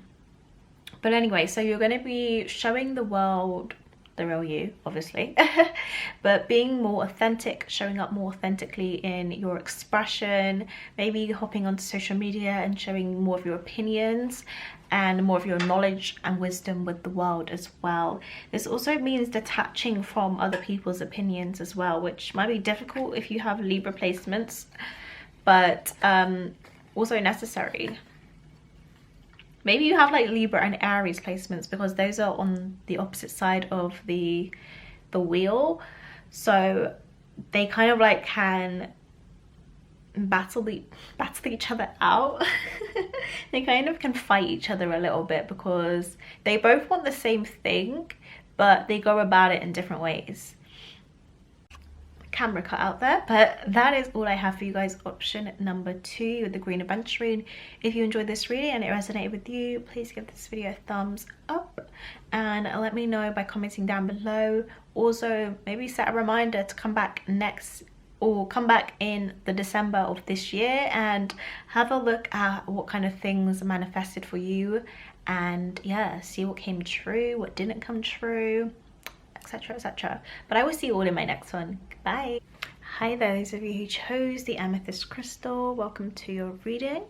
S1: anyway, so you're going to be showing the world the real you, obviously, but being more authentic, showing up more authentically in your expression, maybe hopping onto social media and showing more of your opinions and more of your knowledge and wisdom with the world as well. This also means detaching from other people's opinions as well, which might be difficult if you have Libra placements, but also necessary. Maybe you have like Libra and Aries placements, because those are on the opposite side of the wheel, so they kind of like can battle each other out. They kind of can fight each other a little bit because they both want the same thing, but they go about it in different ways. Camera cut out there, but that is all I have for you guys. Option number 2 with the green Aventurine. If you enjoyed this reading and it resonated with you, please give this video a thumbs up and let me know by commenting down below. Also, maybe set a reminder to come back in the December of this year and have a look at what kind of things manifested for you, and yeah, see what came true, what didn't come true, etc, etc. But I will see you all in my next one. Bye. Hi there, those of you who chose the Amethyst crystal, welcome to your reading.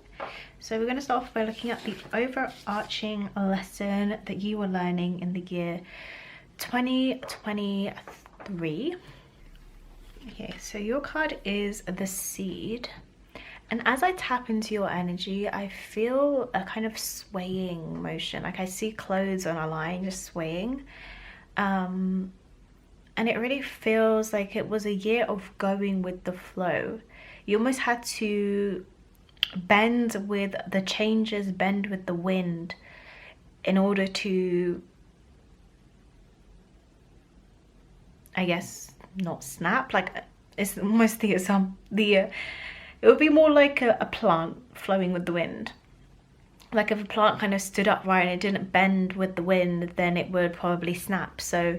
S1: So we're going to start off by looking at the overarching lesson that you were learning in the year 2023. Okay, so your card is the Seed, and as I tap into your energy, I feel a kind of swaying motion. Like I see clothes on a line just swaying. And it really feels like it was a year of going with the flow. You almost had to bend with the changes, bend with the wind in order to, I guess, not snap. Like it's almost it would be more like a plant flowing with the wind. Like if a plant kind of stood upright and it didn't bend with the wind, then it would probably snap. So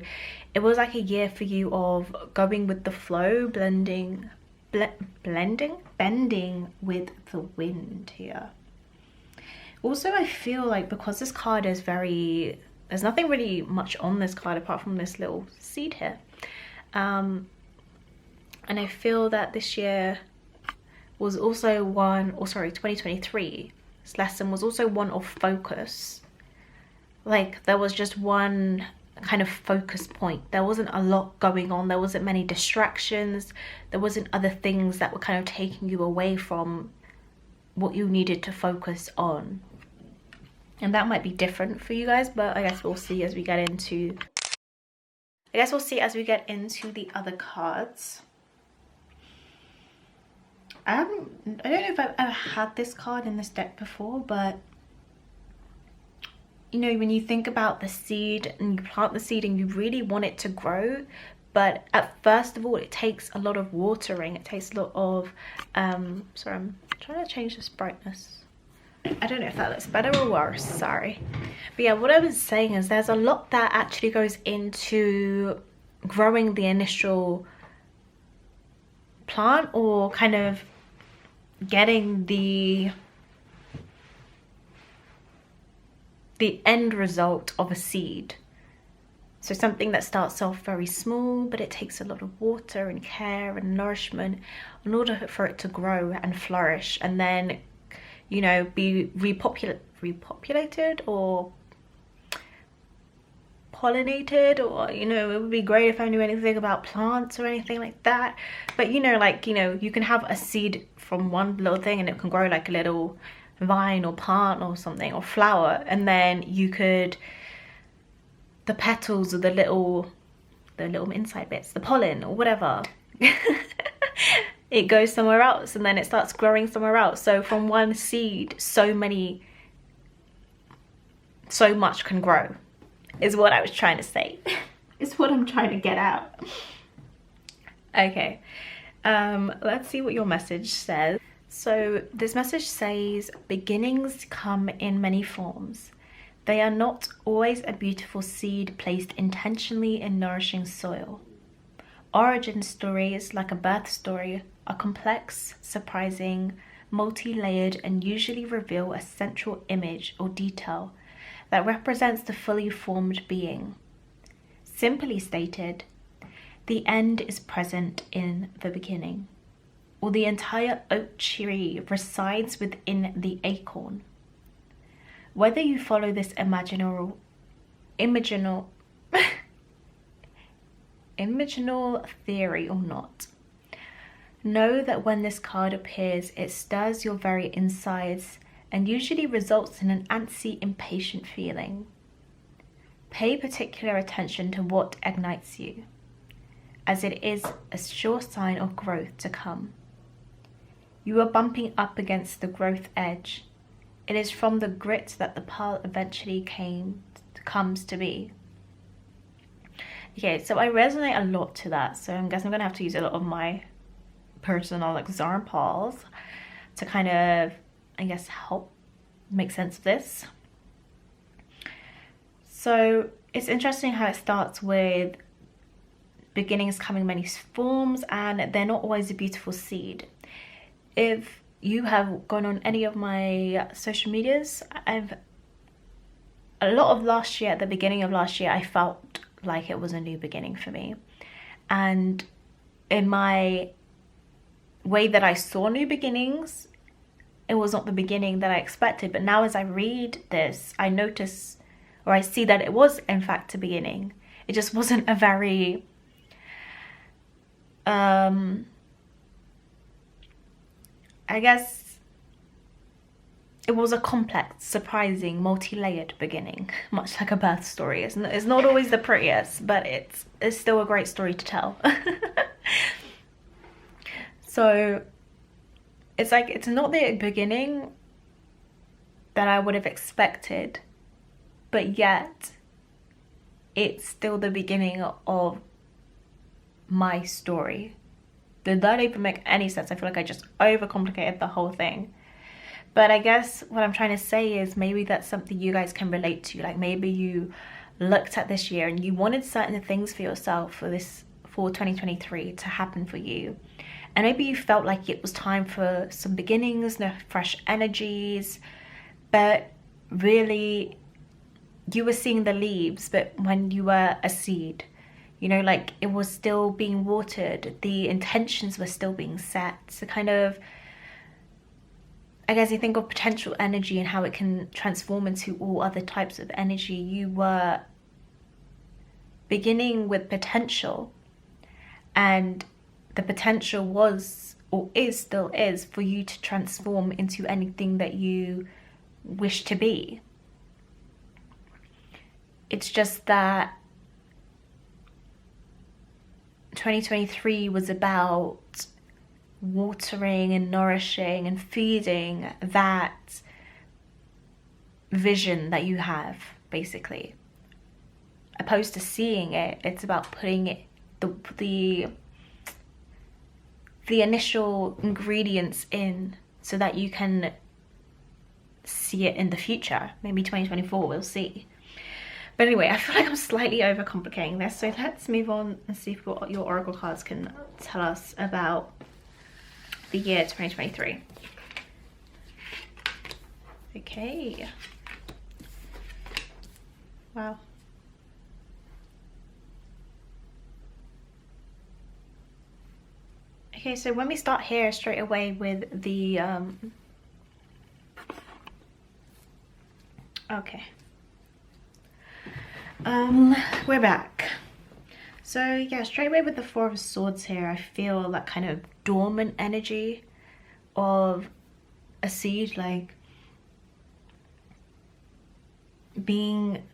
S1: it was like a year for you of going with the flow, bending with the wind here. Also, I feel like because this card is there's nothing really much on this card apart from this little seed here. And I feel that this year was also one, or sorry, 2023, this lesson was also one of focus. Like there was just one kind of focus point. There wasn't a lot going on. There wasn't many distractions. There wasn't other things that were kind of taking you away from what you needed to focus on. And that might be different for you guys, but I guess we'll see as we get into the other cards. I don't know if I've ever had this card in this deck before, but you know, when you think about the seed and you plant the seed and you really want it to grow, but at first of all it takes a lot of watering. It takes a lot of sorry, I'm trying to change this brightness. I don't know if that looks better or worse, sorry. But yeah, what I was saying is there's a lot that actually goes into growing the initial plant, or kind of getting the end result of a seed. So something that starts off very small, but it takes a lot of water and care and nourishment in order for it to grow and flourish, and then, you know, be repopulated or pollinated, or, you know, it would be great if I knew anything about plants or anything like that. But you know, like, you know, you can have a seed from one little thing and it can grow like a little vine or plant or something, or flower, and then you could, the petals or the little inside bits, the pollen or whatever, it goes somewhere else and then it starts growing somewhere else. So from one seed, so much can grow, is what I was trying to say. It's what I'm trying to get out. Okay, let's see what your message says. So this message says, beginnings come in many forms. They are not always a beautiful seed placed intentionally in nourishing soil. Origin stories, like a birth story, are complex, surprising, multi-layered, and usually reveal a central image or detail that represents the fully formed being. Simply stated, the end is present in the beginning, or the entire oak tree resides within the acorn. Whether you follow this imaginal theory or not, know that when this card appears, it stirs your very insides and usually results in an antsy, impatient feeling. Pay particular attention to what ignites you, as it is a sure sign of growth to come. You are bumping up against the growth edge. It is from the grit that the pearl eventually comes to be. Okay, so I resonate a lot to that, so I guess I'm gonna have to use a lot of my personal examples to kind of, I guess, help make sense of this. So it's interesting how it starts with beginnings come in many forms, and they're not always a beautiful seed. If you have gone on any of my social medias, a lot of last year, at the beginning of last year, I felt like it was a new beginning for me. And in my way that I saw new beginnings, it was not the beginning that I expected. But now as I read this, I notice, or I see that it was in fact a beginning. It just wasn't a very I guess it was a complex, surprising, multi-layered beginning, much like a birth story. It's not always the prettiest, but it's still a great story to tell. So it's like, it's not the beginning that I would have expected, but yet it's still the beginning of my story. Did that even make any sense? I feel like I just overcomplicated the whole thing. But I guess what I'm trying to say is maybe that's something you guys can relate to. Like maybe you looked at this year and you wanted certain things for yourself for 2023 to happen for you. And maybe you felt like it was time for some beginnings, fresh energies, but really you were seeing the leaves, but when you were a seed, You know, like it was still being watered, the intentions were still being set. So kind of, I guess you think of potential energy and how it can transform into all other types of energy. You were beginning with potential, and the potential was, or is, still is, for you to transform into anything that you wish to be. It's just that 2023 was about watering and nourishing and feeding that vision that you have, basically. Opposed to seeing it, it's about putting it, the initial ingredients in so that you can see it in the future. Maybe 2024, we'll see. But anyway, I feel like I'm slightly overcomplicating this, so let's move on and see if what your oracle cards can tell us about the year 2023. Okay. Wow. Okay, so when we start here straight away with the okay. We're back. So yeah, straight away with the Four of Swords here, I feel that kind of dormant energy of a seed, like being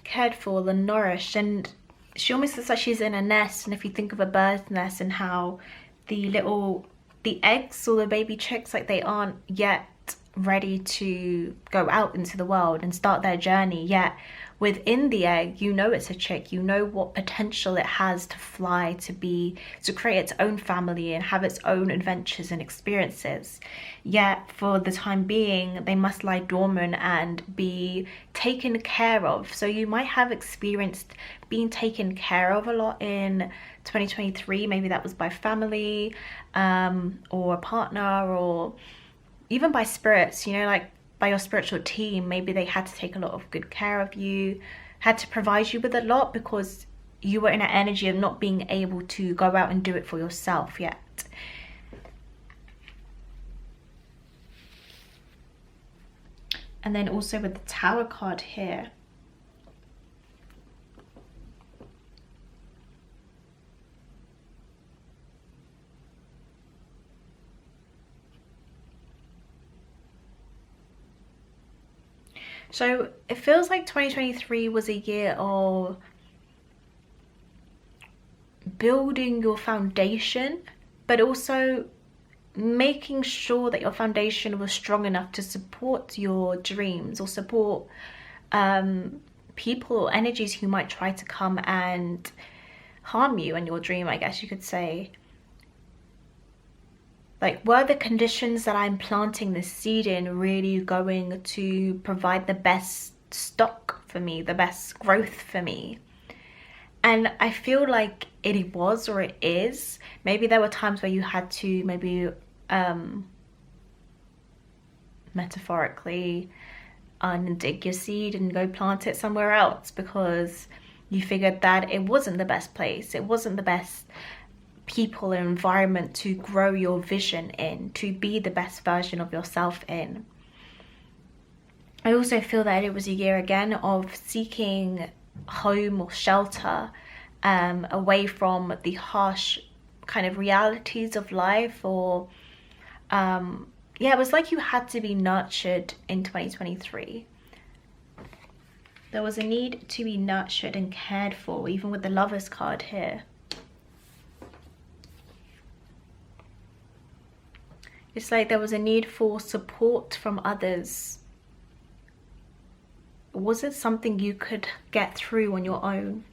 S1: cared for and nourished. And she almost looks like she's in a nest. And if you think of a bird's nest and how the eggs or the baby chicks, like they aren't yet ready to go out into the world and start their journey, yet within the egg, you know it's a chick, you know what potential it has to fly, to create its own family and have its own adventures and experiences. Yet for the time being, they must lie dormant and be taken care of. So you might have experienced being taken care of a lot in 2023. Maybe that was by family, or a partner, or even by spirits, you know, like by your spiritual team. Maybe they had to take a lot of good care of you, had to provide you with a lot because you were in an energy of not being able to go out and do it for yourself yet. And then also with the Tower card here, so it feels like 2023 was a year of building your foundation, but also making sure that your foundation was strong enough to support your dreams, or support people or energies who might try to come and harm you in your dream, I guess you could say. Like, were the conditions that I'm planting this seed in really going to provide the best stock for me, the best growth for me? And I feel like it was, or it is. Maybe there were times where you had to maybe metaphorically undig your seed and go plant it somewhere else because you figured that it wasn't the best place, it wasn't the best people and environment to grow your vision in, to be the best version of yourself in. I also feel that it was a year again of seeking home or shelter, away from the harsh kind of realities of life, or yeah, it was like you had to be nurtured in 2023. There was a need to be nurtured and cared for, even with the Lovers card here. It's like there was a need for support from others. Was it something you could get through on your own?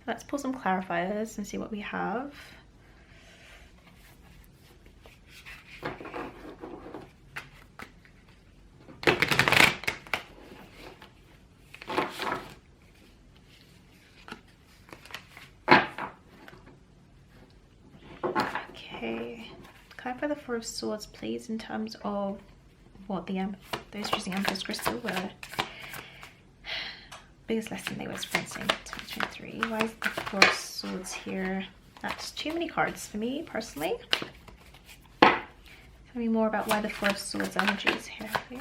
S1: Let's pull some clarifiers and see what we have. Okay, clarify the Four of Swords, please, in terms of what those choosing amethyst crystal were biggest lesson they were experiencing in 2023. Why is the Four of Swords here? That's too many cards for me personally. Tell me more about why the Four of Swords energy is here, please.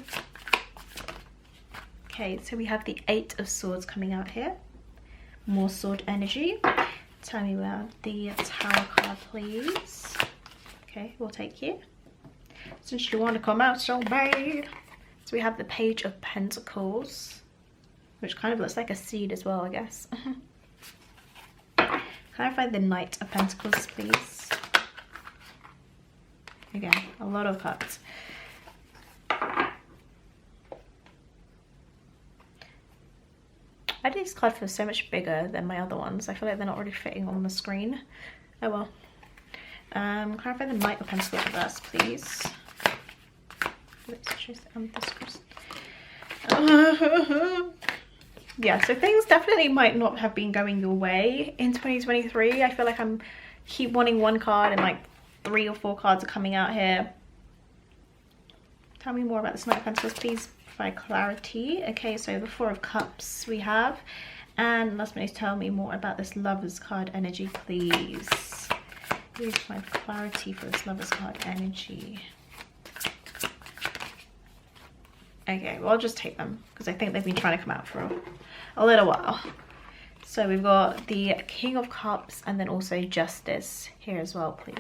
S1: Okay, so we have the Eight of Swords coming out here. More sword energy. Tell me about the Tower card, please. Okay, we'll take you. Since you want to come out so bad. So we have the Page of Pentacles, which kind of looks like a seed as well, I guess. Clarify the Knight of Pentacles, please. Again, a lot of cards. I think this card feels so much bigger than my other ones. I feel like they're not really fitting on the screen. Oh well. Clarify the Knight of Pentacles reverse, please. Let's choose the Amethyst crystal. Yeah, so things definitely might not have been going your way in 2023. I feel like I'm keep wanting one card and like 3 or 4 cards are coming out here. Tell me more about this Knight of Pentacles, please. By clarity. Okay, so the Four of Cups we have, and last minute, tell me more about this Lovers card energy, please. Here's my clarity for this Lovers card energy. Okay, well, I'll just take them because I think they've been trying to come out for a little while. So we've got the King of Cups and then also Justice here as well, please.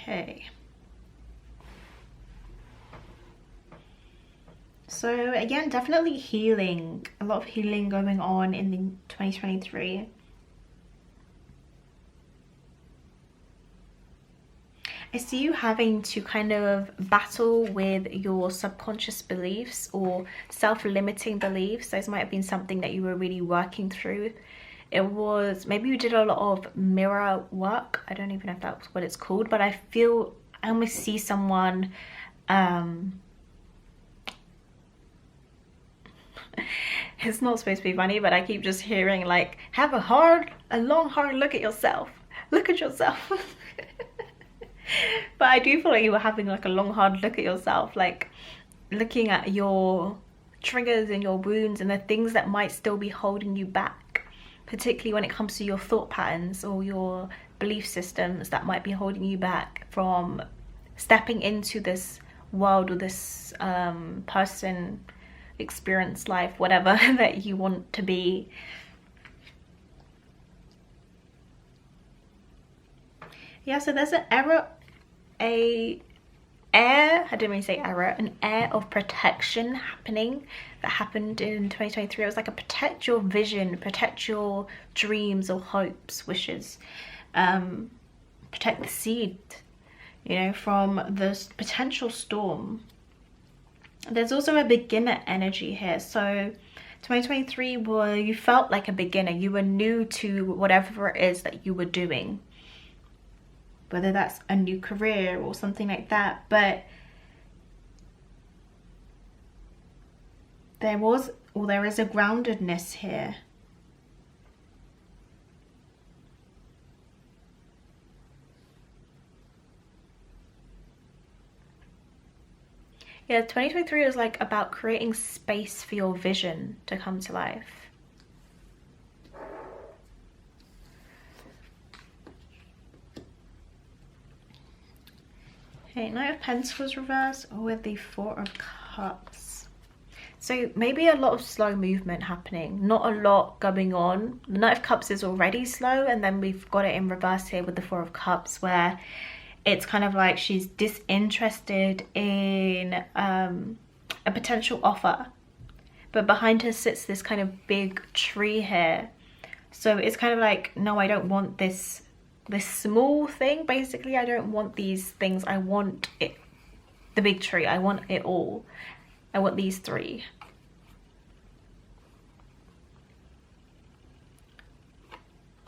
S1: Okay, so again, definitely healing, a lot of healing going on in the 2023. I see you having to kind of battle with your subconscious beliefs or self-limiting beliefs. Those might have been something that you were really working through. It was, maybe you did a lot of mirror work. I don't even know if that's what it's called, but I almost see someone, it's not supposed to be funny, but I keep just hearing like, have a long, hard look at yourself. Look at yourself. But I do feel like you were having like a long, hard look at yourself, like looking at your triggers and your wounds and the things that might still be holding you back. Particularly when it comes to your thought patterns or your belief systems that might be holding you back from stepping into this world or this person, experience, life, whatever that you want to be. Yeah, so there's an an air of protection happening that happened in 2023. It was like a protect your vision, protect your dreams or hopes, wishes, protect the seed, you know, from this potential storm. There's also a beginner energy here. So 2023 you felt like a beginner. You were new to whatever it is that you were doing, whether that's a new career or something like that. But there is a groundedness here. Yeah, 2023 is like about creating space for your vision to come to life. Okay, Knight of Pentacles reverse with the Four of Cups. So maybe a lot of slow movement happening, not a lot going on. The Knight of Cups is already slow, and then we've got it in reverse here with the Four of Cups, where it's kind of like she's disinterested in a potential offer. But behind her sits this kind of big tree here. So it's kind of like, no, I don't want this small thing. Basically, I don't want these things. I want it, the big tree. I want it all. I want these 3.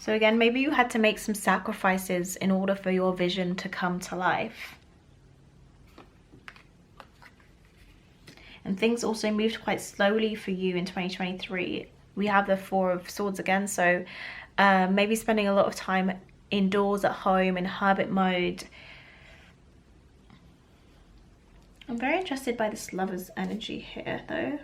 S1: So again, maybe you had to make some sacrifices in order for your vision to come to life. And things also moved quite slowly for you in 2023. We have the Four of Swords again, so maybe spending a lot of time indoors at home in hermit mode. I'm very interested by this lover's energy here though.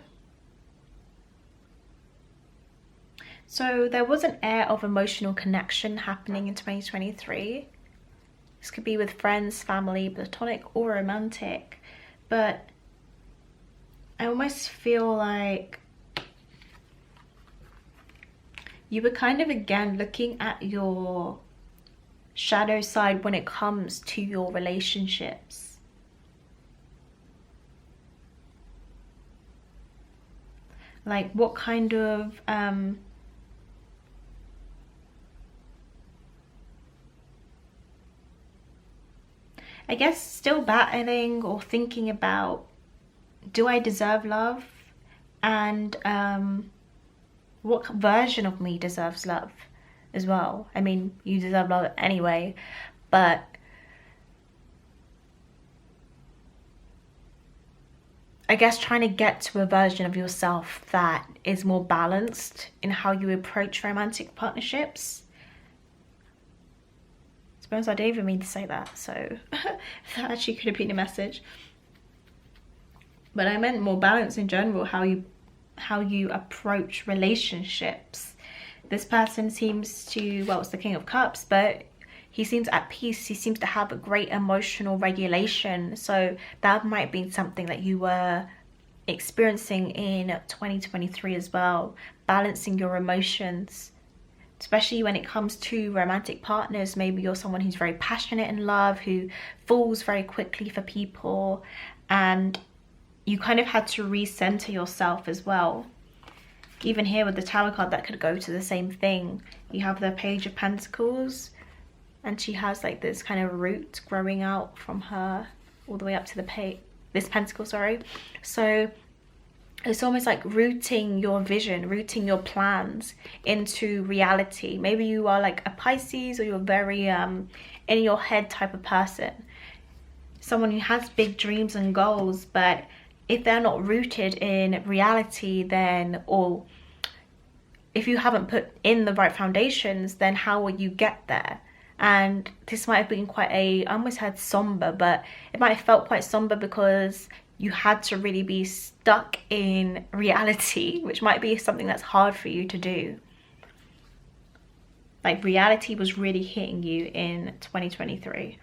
S1: So there was an air of emotional connection happening in 2023. This could be with friends, family, platonic or romantic, but I almost feel like you were kind of again looking at your shadow side when it comes to your relationships. Like what kind of I guess still battling or thinking about, do I deserve love? And what version of me deserves love as well? I mean, you deserve love anyway, but I guess trying to get to a version of yourself that is more balanced in how you approach romantic partnerships. To be honest, I didn't even mean to say that, so that actually could have been a message. But I meant more balance in general, how you approach relationships. This person seems to, well, it's the King of Cups, but he seems at peace. He seems to have a great emotional regulation. So that might be something that you were experiencing in 2023 as well, balancing your emotions. Especially when it comes to romantic partners. Maybe you're someone who's very passionate in love, who falls very quickly for people, and you kind of had to recenter yourself as well. Even here with the Tower card, that could go to the same thing. You have the Page of Pentacles, and she has like this kind of root growing out from her all the way up to this pentacle, sorry. So it's almost like rooting your vision, rooting your plans into reality. Maybe you are like a Pisces, or you're very in your head type of person. Someone who has big dreams and goals, but if they're not rooted in reality, then, or if you haven't put in the right foundations, then how will you get there? And this might have been quite I almost had somber, but it might have felt quite somber because you had to really be stuck in reality, which might be something that's hard for you to do. Like reality was really hitting you in 2023.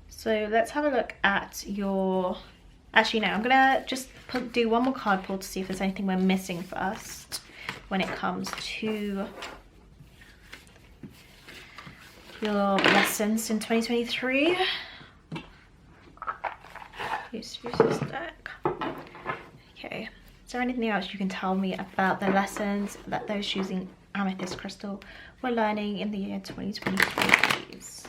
S1: So let's have a look at your, actually no, I'm gonna just do one more card pull to see if there's anything we're missing first when it comes to your lessons in 2023. Use this deck. Okay, is there anything else you can tell me about the lessons that those using Amethyst crystal were learning in the year 2023, please?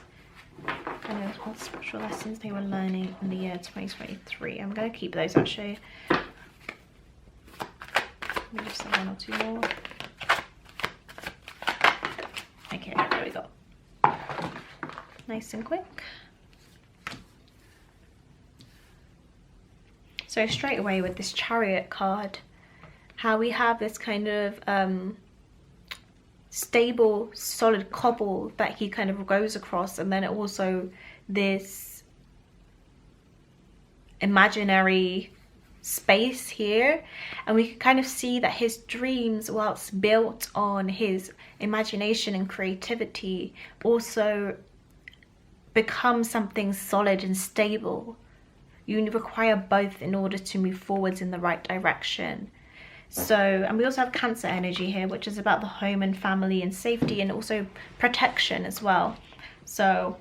S1: And what spiritual lessons they were learning in the year 2023. I'm going to keep those actually. Let me just say one or two more. Okay, there we go. Nice and quick. So straight away with this Chariot card, how we have this kind of stable, solid cobble that he kind of goes across, and then also this imaginary space here, and we can kind of see that his dreams, whilst built on his imagination and creativity, also become something solid and stable. You require both in order to move forwards in the right direction. So, and we also have Cancer energy here, which is about the home and family and safety, and also protection as well. So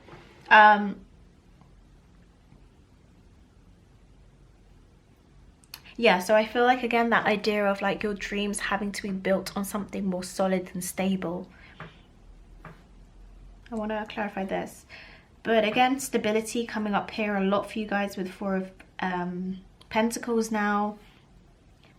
S1: yeah, so I feel like again that idea of like your dreams having to be built on something more solid and stable. I want to clarify this. But again, stability coming up here a lot for you guys with Four of Pentacles now.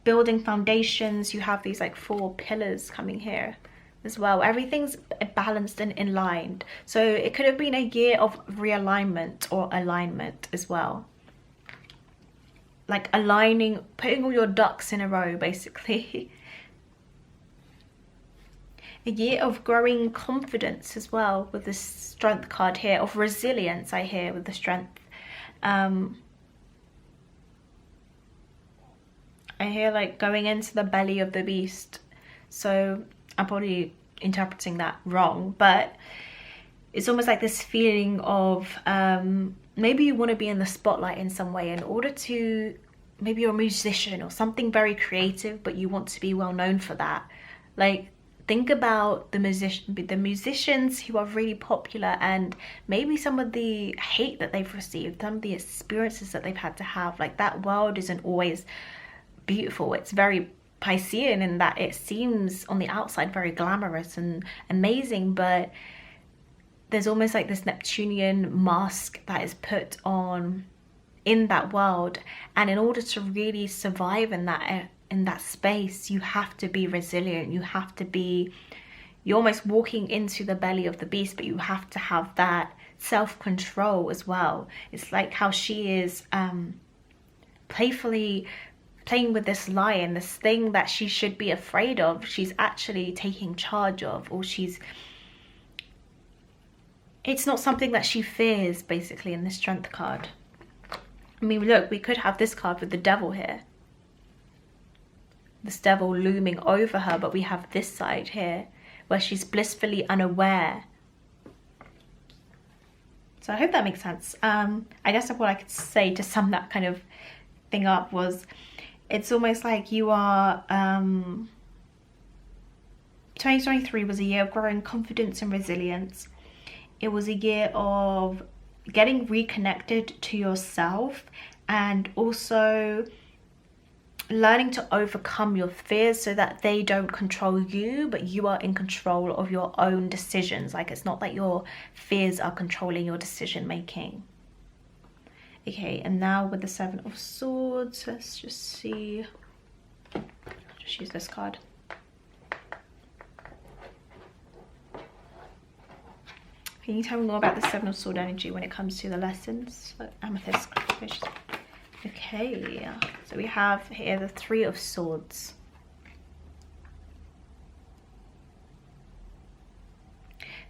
S1: Building foundations, you have these like 4 pillars coming here as well. Everything's balanced and in line. So it could have been a year of realignment or alignment as well. Like aligning, putting all your ducks in a row basically. A year of growing confidence as well with the strength card here, of resilience I hear with the strength. I hear like going into the belly of the beast. So I'm probably interpreting that wrong, but it's almost like this feeling of maybe you want to be in the spotlight in some way in order to, maybe you're a musician or something very creative, but you want to be well known for that. Like, think about the musicians who are really popular, and maybe some of the hate that they've received, some of the experiences that they've had to have. Like, that world isn't always beautiful. It's very Piscean in that it seems on the outside very glamorous and amazing, but there's almost like this Neptunian mask that is put on in that world, and in order to really survive in that space, you have to be resilient. You have to be, you're almost walking into the belly of the beast, but you have to have that self-control as well. It's like how she is playfully playing with this lion, this thing that she should be afraid of, she's actually taking charge of, or it's not something that she fears, basically, in the strength card. I mean, look, we could have this card with the devil here. This devil looming over her, but we have this side here where she's blissfully unaware. So I hope that makes sense. I guess what I could say to sum that kind of thing up was, it's almost like you are, 2023 was a year of growing confidence and resilience. It was a year of getting reconnected to yourself, and also learning to overcome your fears so that they don't control you, but you are in control of your own decisions. Like, it's not that your fears are controlling your decision making. Okay, and now with the Seven of Swords, let's just see. I'll just use this card. Can you tell me more about the Seven of Sword energy when it comes to the lessons? Amethyst. Okay, so we have here the Three of Swords.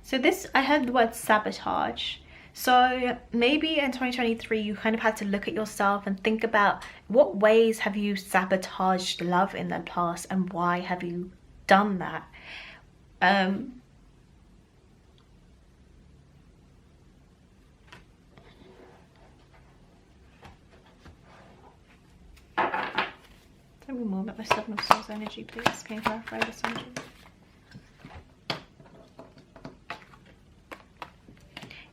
S1: So this, I heard the word sabotage. So maybe in 2023 you kind of had to look at yourself and think about what ways have you sabotaged love in the past, and why have you done that? Tell me more about the Seven of Swords energy, please. Can you clarify this energy?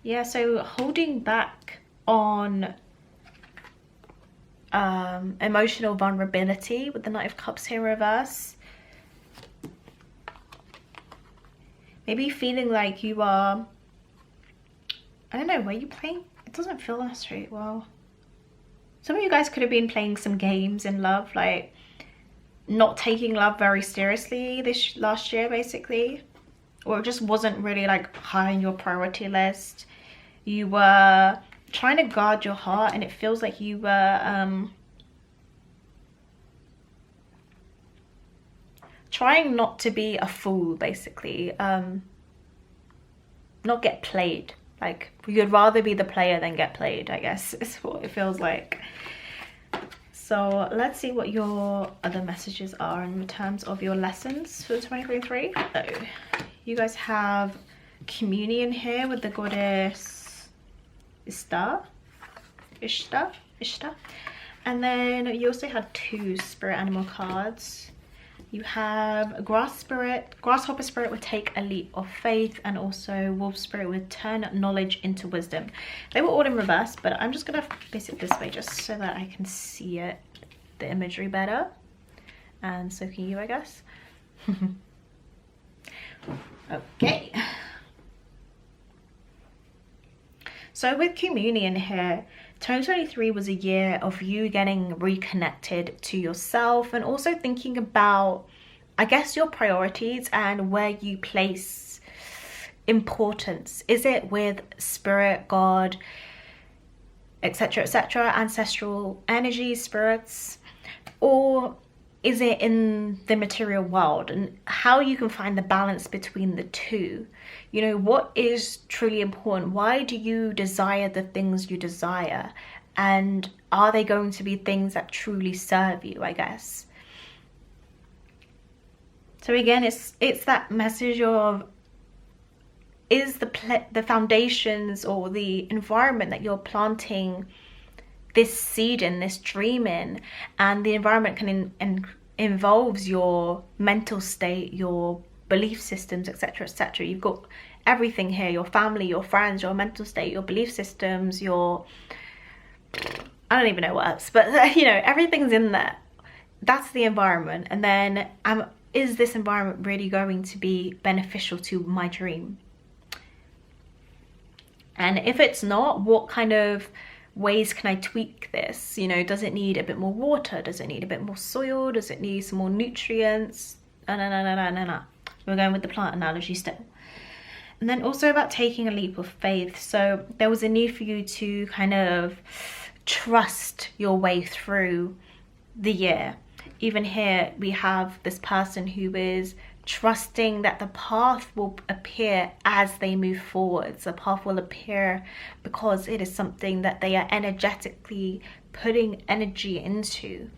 S1: Yeah, so holding back on emotional vulnerability with the Knight of Cups here reverse. Maybe feeling like you are, I don't know, were you playing? It doesn't feel that straight. Well, some of you guys could have been playing some games in love, like not taking love very seriously this last year, basically. Or it just wasn't really like high on your priority list. You were trying to guard your heart, and it feels like you were trying not to be a fool, basically. Not get played. Like, you'd rather be the player than get played, I guess, is what it feels like. So let's see what your other messages are in terms of your lessons for 2023. So you guys have communion here with the goddess Ishtar. And then you also had two spirit animal cards. You have a grasshopper spirit would take a leap of faith, and also wolf spirit would turn knowledge into wisdom. They were all in reverse, but I'm just gonna face it this way just so that I can see it, the imagery better, and so can you, I guess. Okay, so with communion here, 2023 was a year of you getting reconnected to yourself, and also thinking about, I guess, your priorities and where you place importance. Is it with spirit, God, etc., etc., ancestral energies, spirits, or is it in the material world, and how you can find the balance between the two. You know, what is truly important? Why do you desire the things you desire? And are they going to be things that truly serve you, I guess? So again, it's that message of, is the foundations or the environment that you're planting this seed in, this dream in, and the environment can involves your mental state, your belief systems, etc., etc. You've got everything here: your family, your friends, your mental state, your belief systems, your, I don't even know what else, but you know, everything's in there. That's the environment. And then is this environment really going to be beneficial to my dream? And if it's not, what kind of ways can I tweak this? You know, does it need a bit more water? Does it need a bit more soil? Does it need some more nutrients? No. We're going with the plant analogy still. And then also about taking a leap of faith. So there was a need for you to kind of trust your way through the year. Even here we have this person who is trusting that the path will appear as they move forwards. The path will appear because it is something that they are energetically putting energy into.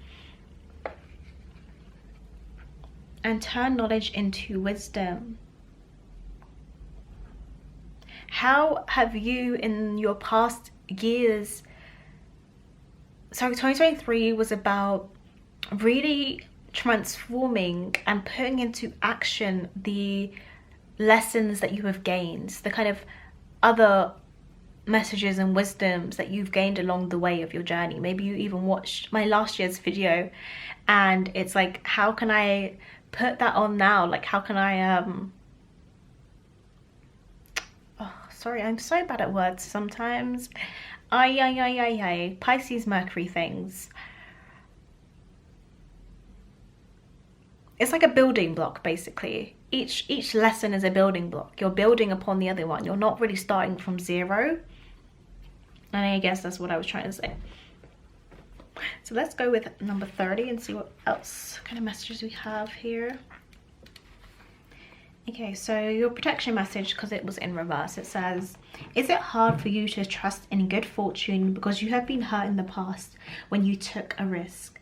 S1: And turn knowledge into wisdom. How have you in your past years, so 2023 was about really transforming and putting into action the lessons that you have gained, the kind of other messages and wisdoms that you've gained along the way of your journey. Maybe you even watched my last year's video and it's like, how can I put that on now? Like, how can I oh, sorry, I'm so bad at words sometimes. Pisces Mercury things. It's like a building block, basically. Each lesson is a building block. You're building upon the other one. You're not really starting from zero. And I guess that's what I was trying to say. So let's go with number 30 and see what else kind of messages we have here. Okay, so your protection message, because it was in reverse, it says, is it hard for you to trust in good fortune because you have been hurt in the past when you took a risk?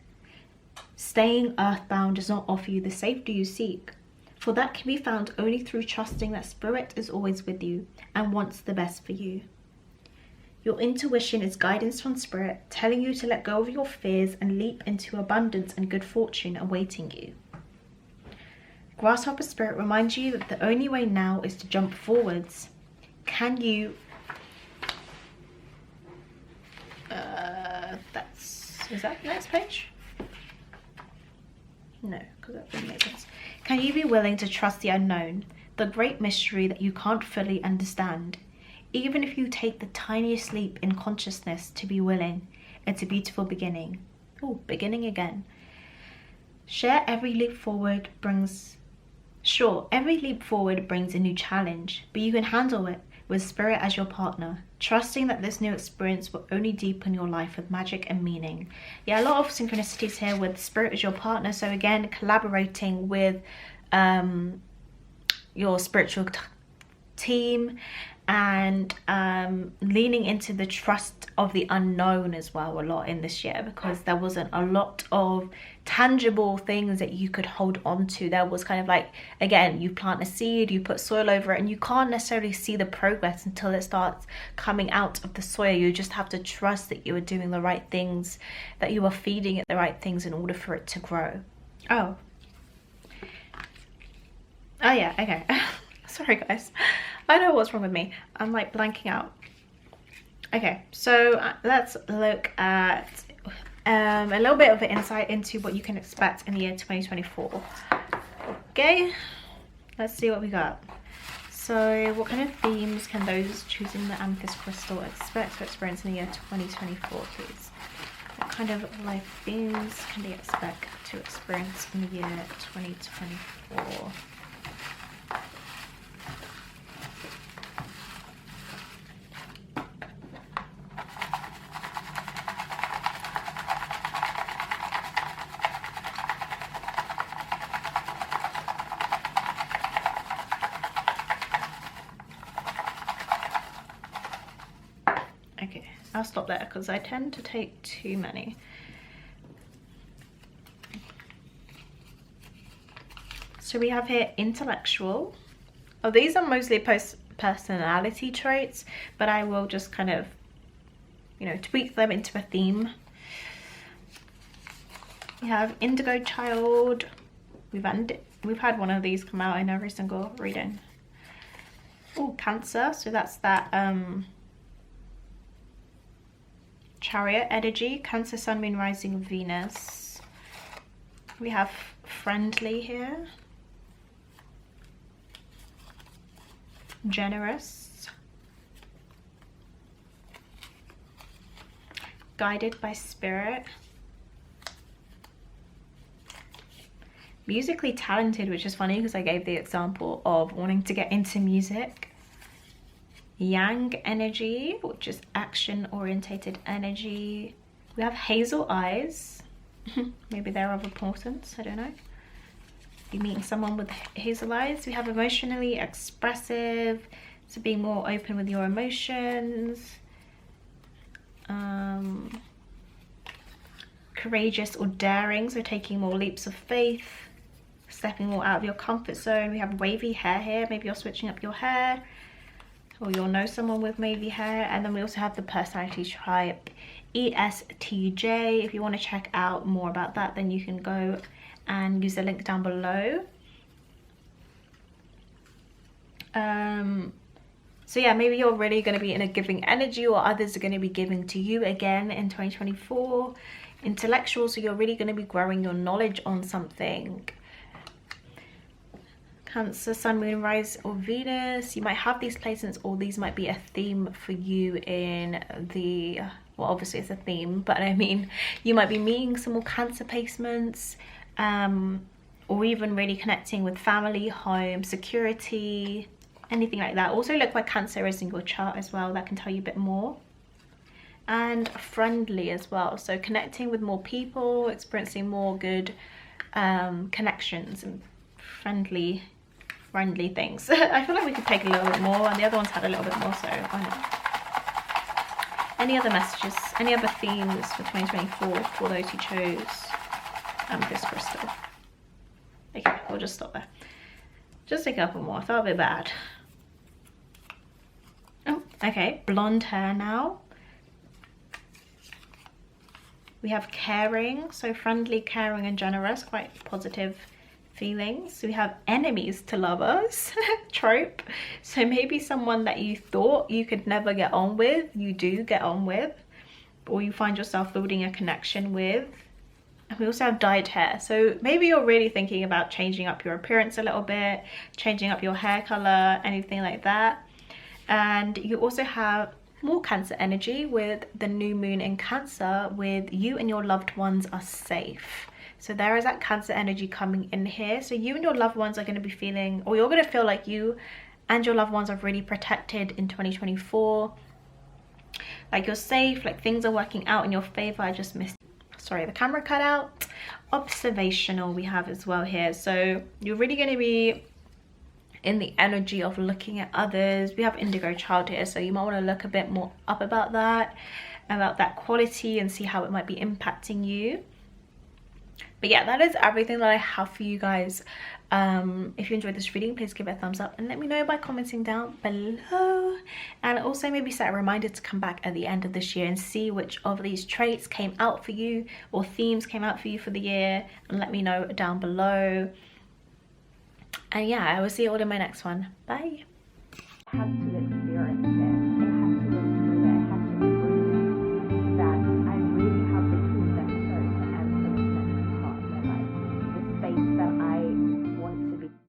S1: Staying earthbound does not offer you the safety you seek, for that can be found only through trusting that spirit is always with you and wants the best for you. Your intuition is guidance from spirit, telling you to let go of your fears and leap into abundance and good fortune awaiting you. Grasshopper spirit reminds you that the only way now is to jump forwards. Can you... Is that the next page? No, because that doesn't make sense. Can you be willing to trust the unknown, the great mystery that you can't fully understand? Even if you take the tiniest leap in consciousness to be willing, it's a beautiful beginning. Oh, beginning again. Every leap forward brings a new challenge, but you can handle it with spirit as your partner, trusting that this new experience will only deepen your life with magic and meaning. Yeah, a lot of synchronicities here with spirit as your partner. So again, collaborating with your spiritual team and leaning into the trust of the unknown as well a lot in this year, because there wasn't a lot of tangible things that you could hold on to. There was kind of like, again, you plant a seed, you put soil over it, and you can't necessarily see the progress until it starts coming out of the soil. You just have to trust that you are doing the right things, that you are feeding it the right things in order for it to grow. Oh yeah, okay. Sorry guys, I know what's wrong with me. I'm like blanking out. Okay, so let's look at a little bit of an insight into what you can expect in the year 2024. Okay, let's see what we got. So what kind of themes can those choosing the amethyst crystal expect to experience in the year 2024, please? What kind of life themes can they expect to experience in the year 2024? I'll stop there because I tend to take too many. So we have here intellectual. Oh, these are mostly personality traits, but I will just kind of, you know, tweak them into a theme. We have indigo child. We've had one of these come out in every single reading. Oh, Cancer. So that's that Chariot energy. Cancer, Sun, Moon, Rising, Venus. We have friendly here. Generous. Guided by spirit. Musically talented, which is funny because I gave the example of wanting to get into music. Yang energy, which is action orientated energy. We have hazel eyes. Maybe they're of importance, I don't know. You're meeting someone with hazel eyes. We have emotionally expressive, so being more open with your emotions. Courageous or daring, so taking more leaps of faith, stepping more out of your comfort zone. We have wavy hair here. Maybe you're switching up your hair, or you'll know someone with wavy hair. And then we also have the personality type ESTJ. If you want to check out more about that, then you can go and use the link down below. So yeah, maybe you're really going to be in a giving energy, or others are going to be giving to you again in 2024. Intellectual, so you're really going to be growing your knowledge on something. Cancer, Sun, Moon, Rise, or Venus. You might have these placements, or these might be a theme for you in the, well, obviously it's a theme, but I mean, you might be meeting some more Cancer placements, or even really connecting with family, home, security, anything like that. Also look where Cancer is in your chart as well. That can tell you a bit more. And friendly as well, so connecting with more people, experiencing more good connections and friendly things. I feel like we could take a little bit more, and the other ones had a little bit more, so why not? Any other messages, any other themes for 2024 for those who chose Amethyst crystal? Okay, we'll just stop there. Just a couple more. I felt a bit bad. Oh, okay, blonde hair now. We have caring, so friendly, caring, and generous, quite positive feelings. We have enemies to lovers trope, so maybe someone that you thought you could never get on with, you do get on with, or you find yourself building a connection with. And we also have dyed hair, so maybe you're really thinking about changing up your appearance a little bit, changing up your hair color, anything like that. And you also have more Cancer energy with the new moon in Cancer, with you and your loved ones are safe. So there is that Cancer energy coming in here. So you and your loved ones are going to be feeling, or you're going to feel like you and your loved ones are really protected in 2024. Like you're safe, like things are working out in your favor. I just missed, sorry, the camera cut out. Observational we have as well here. So you're really going to be in the energy of looking at others. We have indigo child here, so you might want to look a bit more up about that quality and see how it might be impacting you. But yeah, that is everything that I have for you guys. If you enjoyed this reading, please give it a thumbs up and let me know by commenting down below. And also maybe set a reminder to come back at the end of this year and see which of these traits came out for you, or themes came out for you for the year, and let me know down below. And yeah, I will see you all in my next one. Bye. I had to experience